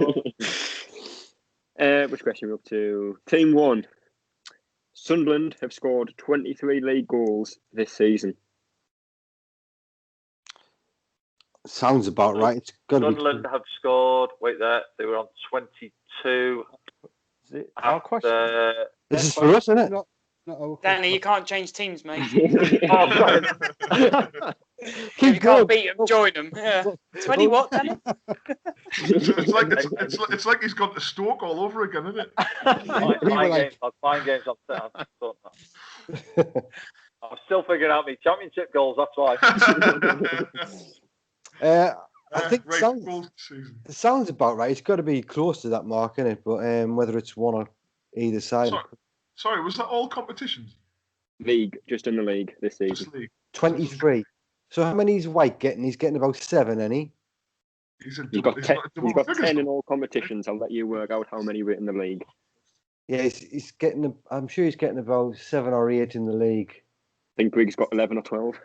Which question are we up to? Team 1. Sunderland have scored 23 league goals this season. Sounds about right. It's Sunderland have scored. Wait there, they were on 22. Is it our question? This is for us, isn't it? No, Danny, you can't change teams, mate. If you can't beat them, join them. Yeah. 20 what, Danny? It's like he's gone to Stoke all over again, isn't it? Mind games. I'm still figuring out my championship goals. That's why. I think it sounds about right. It's got to be close to that mark, isn't it? But whether it's one or either side. Sorry, was that all competitions? League, just in the league this season. 23. So how many is White getting? He's getting about 7, isn't he? He's got 10 in all competitions. I'll let you work out how many were in the league. Yeah, he's getting. I'm sure he's getting about 7 or 8 in the league. I think Grig's got 11 or 12.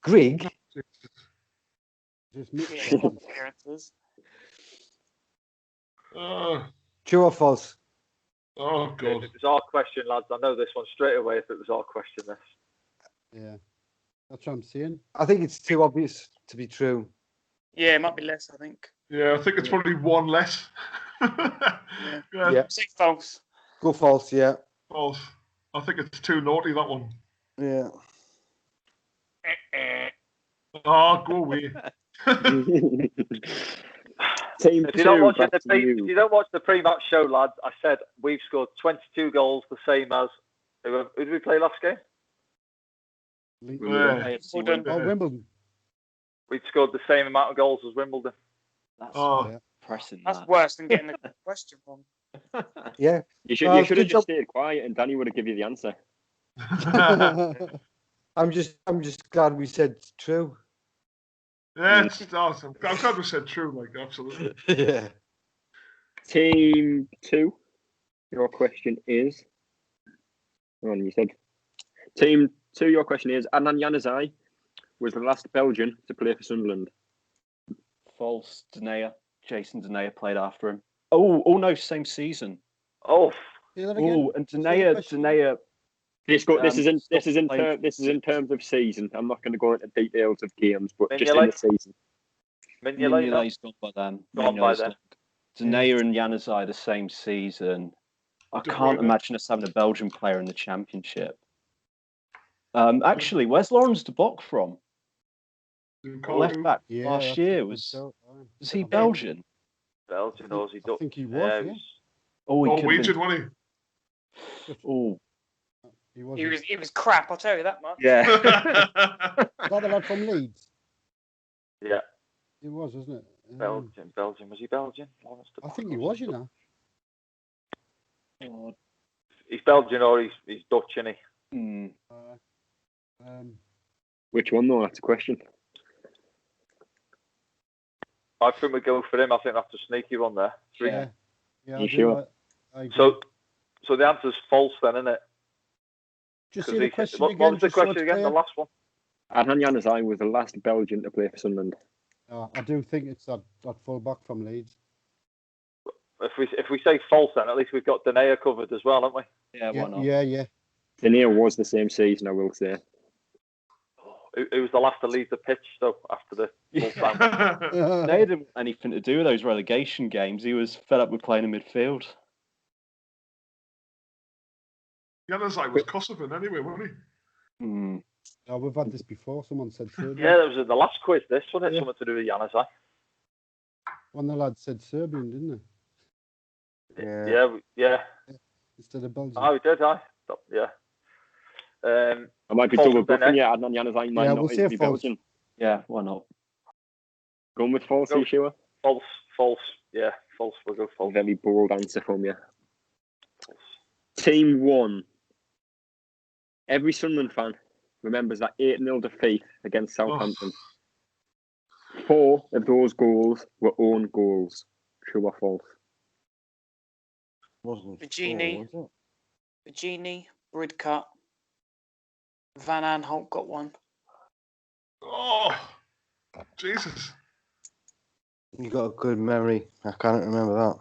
Grig? Just appearances. True or false? Oh, God. If it was our question, lads, I know this one straight away if it was our question, this. Yeah. That's what I'm saying. I think it's too obvious to be true. Yeah, it might be less, I think. Yeah, I think it's probably one less. Yeah. Say false. Go false, yeah. False. I think it's too naughty, that one. Yeah. Oh, go away. If you don't watch the pre-match show, lads, I said we've scored 22 goals, the same as who did we play last game? Wimbledon. We'd scored the same amount of goals as Wimbledon. That's pressing. That's worse than getting the question wrong. Yeah. You should have just stayed quiet, and Danny would have given you the answer. I'm just glad we said true. Yeah, it's awesome. I'm glad we said true, like, absolutely. Yeah. Team 2, your question is. You said. Team 2, your question is Adnan Januzaj was the last Belgian to play for Sunderland. False. Jason Denayer played after him. Oh no, same season. Oh, and Denayer. This is in terms of season. I'm not going to go into details of games, but just in the season. Mignolet's gone by then. Denayer and Januzaj the same season. I can't imagine us having a Belgian player in the Championship. Actually, where's Lawrence de Bock from? Left back last year was he Belgian? Belgian, or was he Dutch? I think he was. Norwegian, wasn't he? Oh. He was crap, I'll tell you that much. Yeah. Is that the lad from Leeds? Yeah. He was, wasn't it? Belgian. Was he Belgian? I think he was, you know. He's Belgian or he's Dutch, isn't he? Which one, though? That's a question. I think we go for him. I think that's a sneaky one there. Yeah. You sure? So the answer's false then, isn't it? Just see the question what again. Was the question again? The last one. Adnan Januzaj was the last Belgian to play for Sunderland. I do think it's that full back from Leeds. If we say false, then at least we've got Denayer covered as well, haven't we? Yeah, why not? Yeah. Denayer was the same season, I will say. Who was the last to leave the pitch, though, after the full time? Denayer didn't want anything to do with those relegation games. He was fed up with playing in midfield. Januzaj was Kosovan anyway, wasn't he? Oh, we've had this before. Someone said Serbian. Yeah, that was in the last quiz, this, wasn't it? Something to do with Januzaj. One of the lads said Serbian, didn't they? Yeah. Instead of Belgian. Oh, we did, yeah. I might be double bluffing you. Adnan Januzaj might not be Belgian. Yeah, why not? Going with false, are you sure? False. Yeah, false. We'll go false. Very bold answer from you. Team 1. Every Sunderland fan remembers that 8-0 defeat against Southampton. 4 of those goals were own goals. True or false? Virginie, Bridcut, Van Aanholt got one. Oh, Jesus. You got a good memory. I can't remember that.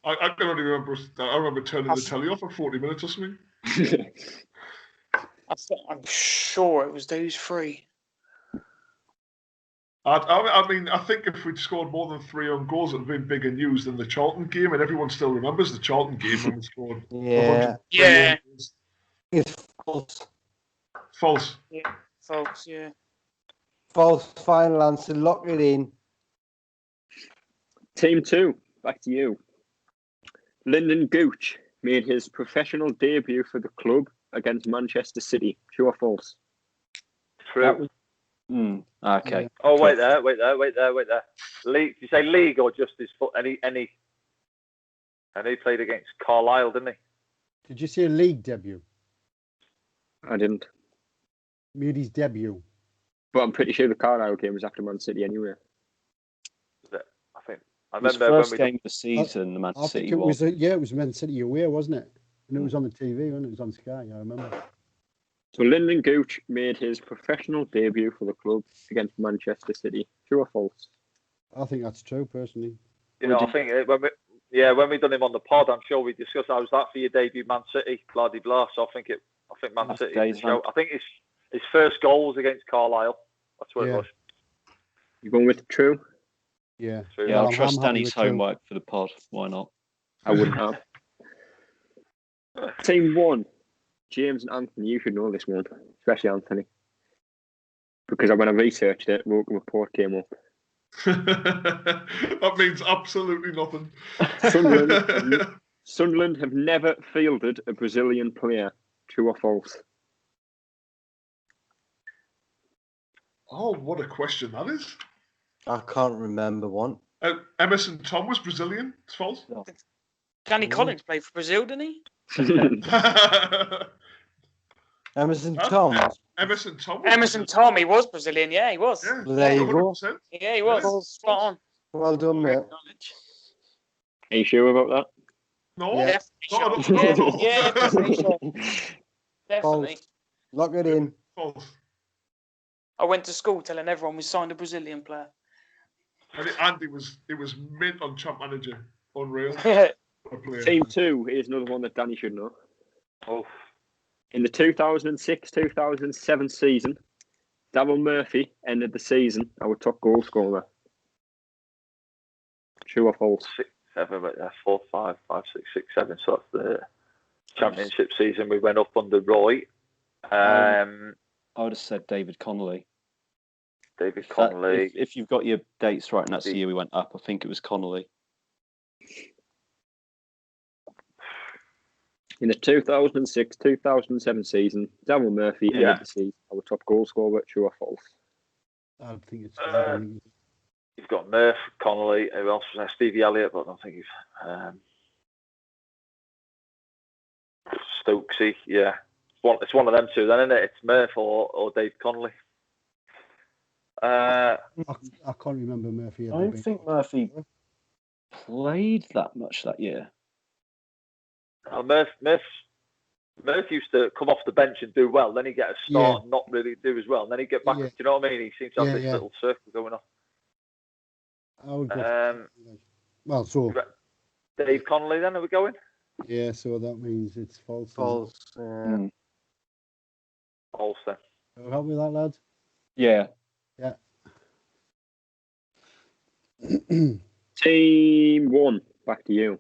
I can only remember. I remember turning the telly off for 40 minutes or something. I'm sure it was those 3. I think if we'd scored more than 3 own goals, it would have been bigger news than the Charlton game, and everyone still remembers the Charlton game when we scored. Yeah. It's false. False. Yeah. False, yeah. False. Final answer. Lock it in. Team 2, back to you. Lyndon Gooch made his professional debut for the club against Manchester City. True or false? True. Okay. Yeah. Oh, wait there. League? Did you say league or just his foot? Any? And he played against Carlisle, didn't he? Did you see a league debut? I didn't. Made his debut. But I'm pretty sure the Carlisle game was after Man City anyway. I think. I His remember first game of the season, the Man I City think it was. was. It was Man City away, wasn't it? And it was on the TV, wasn't it? It was on Sky. I remember. So Lyndon Gooch made his professional debut for the club against Manchester City. True or false? I think that's true, personally. You know, I think when we done him on the pod, I'm sure we discussed how was that for your debut, Man City, blah de blah. So I think Man That's City. days, man. I think his first goal was against Carlisle. That's what it was. You going with true? Yeah. True. Yeah, Well, I'll trust I'm happy Danny's with two. homework for the pod. Why not? I wouldn't have. Team 1, James and Anthony. You should know this one, especially Anthony, because when I researched it, the report came up. That means absolutely nothing. Sunderland have never fielded a Brazilian player. True or false? Oh, what a question that is. I can't remember one. Emerson Tom was Brazilian. It's false. Danny Collins played for Brazil, didn't he? Emerson Huh? Thomas. Emerson Tom. Emerson Tom, he was Brazilian, yeah, he was. Yeah, Well, there you go. 100%. Yeah, he was. Spot on. Well done, mate. Are you sure about that? No, Yeah. Definitely not sure. at all. Yeah, definitely sure. Definitely. False. Lock it in. False. I went to school telling everyone we signed a Brazilian player. And it was mint on Champ Manager. Unreal. Yeah. What a player. Team 2 is another one that Danny should know. Oh, In the 2006-2007 season, Daryl Murphy ended the season our top goal scorer. True or false? 6, 7, but 4, 5, 5, 6, 6, 7. So that's the championship season. We went up under Roy. I would have said David Connolly. David Connolly. If you've got your dates right, and that's the year we went up, I think it was Connolly. In the 2006-2007 season, Daryl Murphy ended the season our top goal scorer. True or false? I think it's. You've got Murph, Connolly. Who else was there? Stevie Elliott, but I don't think he's Stokesy. Yeah, it's one of them two. Then, isn't it? It's Murph or Dave Connolly. I can't remember Murphy. I don't think Murphy played that much that year. Murph used to come off the bench and do well. Then he'd get a start and not really do as well. And then he'd get back. Yeah. Do you know what I mean? He seems to have this little circle going on. I would go well, so Dave Connolly. Then are we going? yeah, so that means it's false. False. False then. Help me with that, lads. Yeah. Yeah. Team 1, back to you.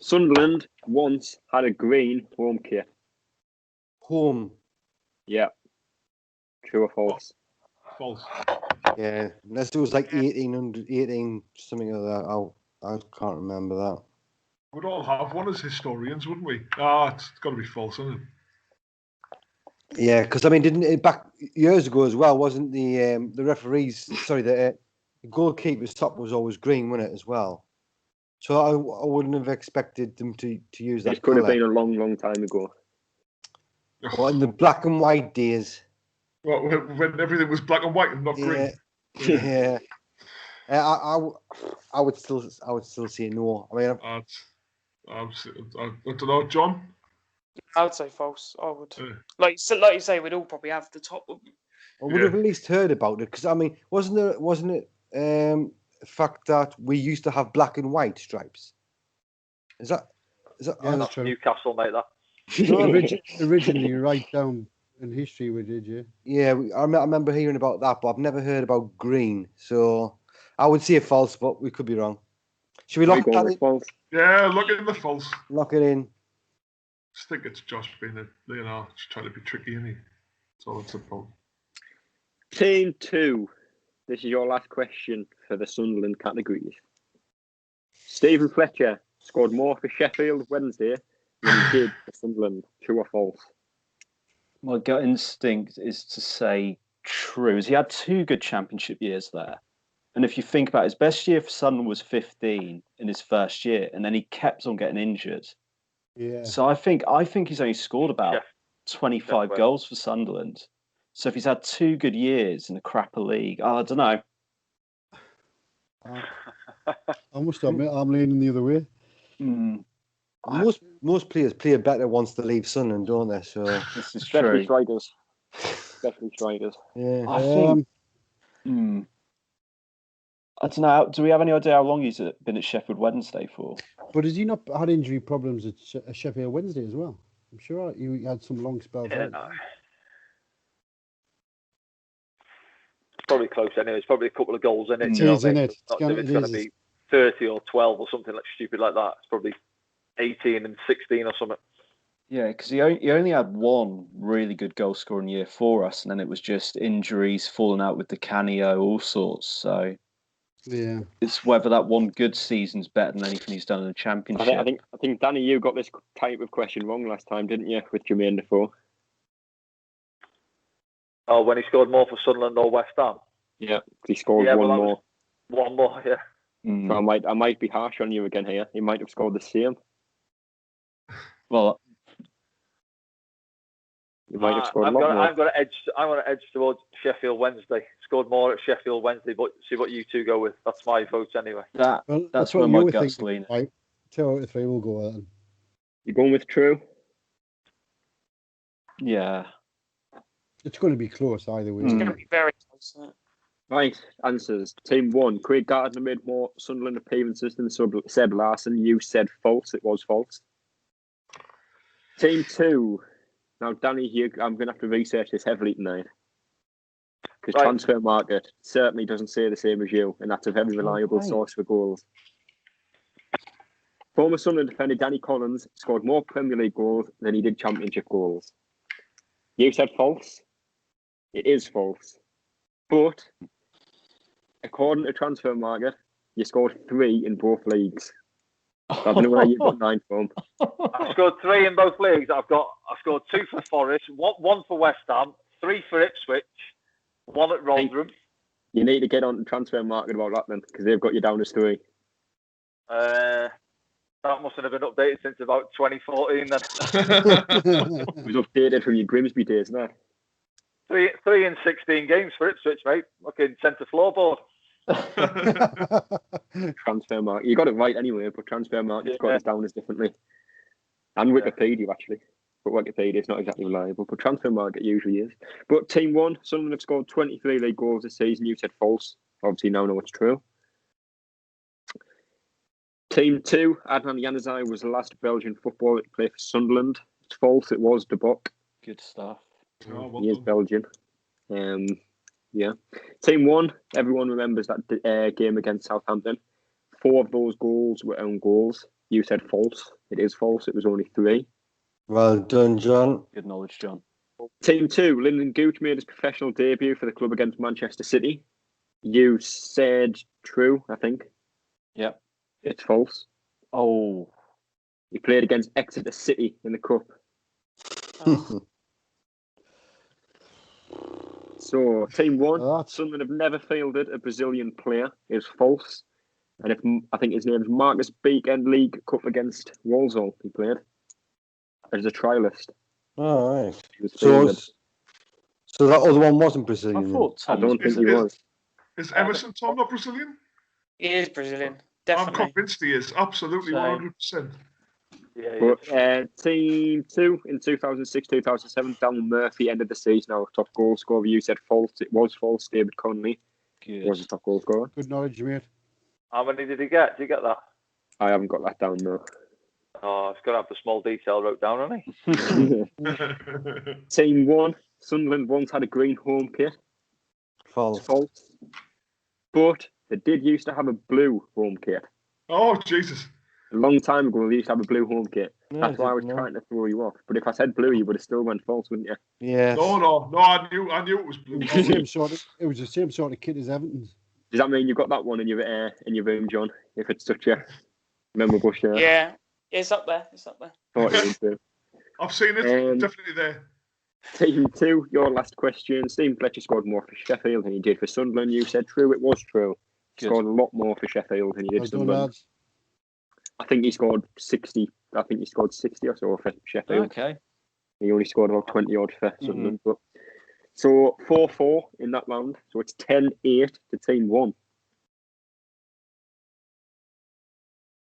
Sunderland once had a green home kit. Home. Yeah. True or false? False. Yeah. Unless it was like 18 something like that. I can't remember that. We'd all have one as historians, wouldn't we? It's got to be false, isn't it? Yeah, because I mean, didn't it back years ago as well? Wasn't the referees? Sorry, the goalkeeper's top was always green, wasn't it as well? So I wouldn't have expected them to use that. It could have colour. been a long, long time ago. Well, in the black and white days. Well, when everything was black and white and not green. Yeah. I would still say no. I mean, I don't know, John. I would say false. I would. Yeah. Like you say, we'd all probably have the top of them. I would have at least heard about it because I mean, wasn't it the fact that we used to have black and white stripes? Is that? Yeah, that's true. Newcastle, mate. That. Originally, right down in history, we did, yeah. Yeah, I remember hearing about that, but I've never heard about green. So I would say false, but we could be wrong. Should we lock that in? False? Yeah, look in the false. Lock it in. I just think it's Josh being just trying to be tricky, isn't he? That's all it's about. Team 2. This is your last question for the Sunderland categories. Stephen Fletcher scored more for Sheffield Wednesday than he did for Sunderland. True or false? My gut instinct is to say true. He had 2 good championship years there. And if you think about it, his best year for Sunderland was 15 in his first year, and then he kept on getting injured. Yeah. So I think he's only scored about 25 Definitely. goals for Sunderland. So if he's had 2 good years in a crapper league, I don't know. I must admit, I'm leaning the other way. Most players play better once they leave Sunderland, don't they? So This is Especially true. strikers. yeah. I think. I don't know. Do we have any idea how long he's been at Sheffield Wednesday for? But has he not had injury problems at Sheffield Wednesday as well? I'm sure he had some long spells. Yeah, out. no. It's probably close anyway. It's probably a couple of goals in it. It You know is, what I mean? isn't it? It's not as if it's going to be 30 or 12 or something like stupid like that. It's probably 18 and 16 or something. Yeah, because he only had 1 really good goal scoring year for us, and then it was just injuries, falling out with the Canio, all sorts. So Yeah. it's whether that one good season's better than anything he's done in the Championship. I think Danny, you got this type of question wrong last time, didn't you, with Jermaine Defoe? Oh, when he scored more for Sunderland or West Ham? Yeah, he scored one more. One more, yeah. So I might be harsh on you again here. He might have scored the same. Well, you might have scored I'm a lot more. I'm going to edge towards Sheffield Wednesday. Scored more at Sheffield Wednesday, but see what you two go with. That's my vote anyway. That's where my gut's leaning. Right. 2 out of 3 will go then. You're going with true? Yeah. It's going to be close either way. It's going to be very close, isn't it? Right, answers. Team 1, Craig Gardner made more Sunderland appearances than Seb Larson. You said false. It was false. Team 2. Now, Danny, I'm going to have to research this heavily tonight. Because Transfer Market certainly doesn't say the same as you, and that's a very reliable source for goals. Former Sunderland defender Danny Collins scored more Premier League goals than he did Championship goals. You said false. It is false. But, according to Transfer Market, you scored 3 in both leagues. I don't know where you got 9 from. I've scored 3 in both leagues. I scored 2 for Forest, 1 for West Ham, 3 for Ipswich, 1 at Rotherham. You need to get on the Transfer Market about that then, because they've got you down as 3. That mustn't have been updated since about 2014 then. It was updated from your Grimsby days, isn't it? 3 in 16 games for Ipswich, mate. Fucking centre floorboard. Transfer Market. You got it right anyway, but Transfer Market's got us down as differently. And Wikipedia, actually. But Wikipedia is not exactly reliable, but Transfer Market usually is. But Team 1, Sunderland have scored 23 league goals this season. You said false. Obviously now know it's true. Team 2, Adnan Januzaj was the last Belgian footballer to play for Sunderland. It's false. It was De Bock. Good stuff. He is Belgian. Yeah. Team 1, everyone remembers that game against Southampton. 4 of those goals were own goals. You said false. It is false. It was only 3. Well done, John. Good knowledge, John. Team 2, Lyndon Gooch made his professional debut for the club against Manchester City. You said true, I think. Yep. It's false. Oh. He played against Exeter City in the Cup. So, Team 1, Sunderland have never fielded a Brazilian player. Is false. And I think his name is Marcus Beekend League Cup against Walsall. He played as a trialist. All right. So that other one wasn't Brazilian. I don't think he was. Is Emerson Tom not Brazilian? He is Brazilian. Definitely. I'm convinced he is. Absolutely, 100%. But Team 2 in 2006-2007, Daniel Murphy ended the season our top goal scorer. You said false. It was false. David Conley was the top goal scorer. Good knowledge, mate. How many did he get? Did you get that? I haven't got that down, no. Oh, it's got to have the small detail wrote down, hasn't he? Team 1, Sunderland once had a green home kit. False. But they did used to have a blue home kit. Oh, Jesus. A long time ago, they used to have a blue home kit. That's why I was trying to throw you off. But if I said blue, you would have still went false, wouldn't you? Yeah. No. I knew it was blue. It was the same sort of kit as Everton's. Does that mean you've got that one in your room, John? If it's such a memorable shirt. Yeah, it's up there. Thought it would be. I've seen it. Definitely there. Team 2, your last question. Stephen Fletcher scored more for Sheffield than he did for Sunderland. You said true. It was true. He scored a lot more for Sheffield than he did for Sunderland. I think he scored 60. I think he scored 60 or so for Sheffield. Okay. He only scored about 20 odd for Sunderland. But so 4-4 in that round. So it's 10-8 to Team 1.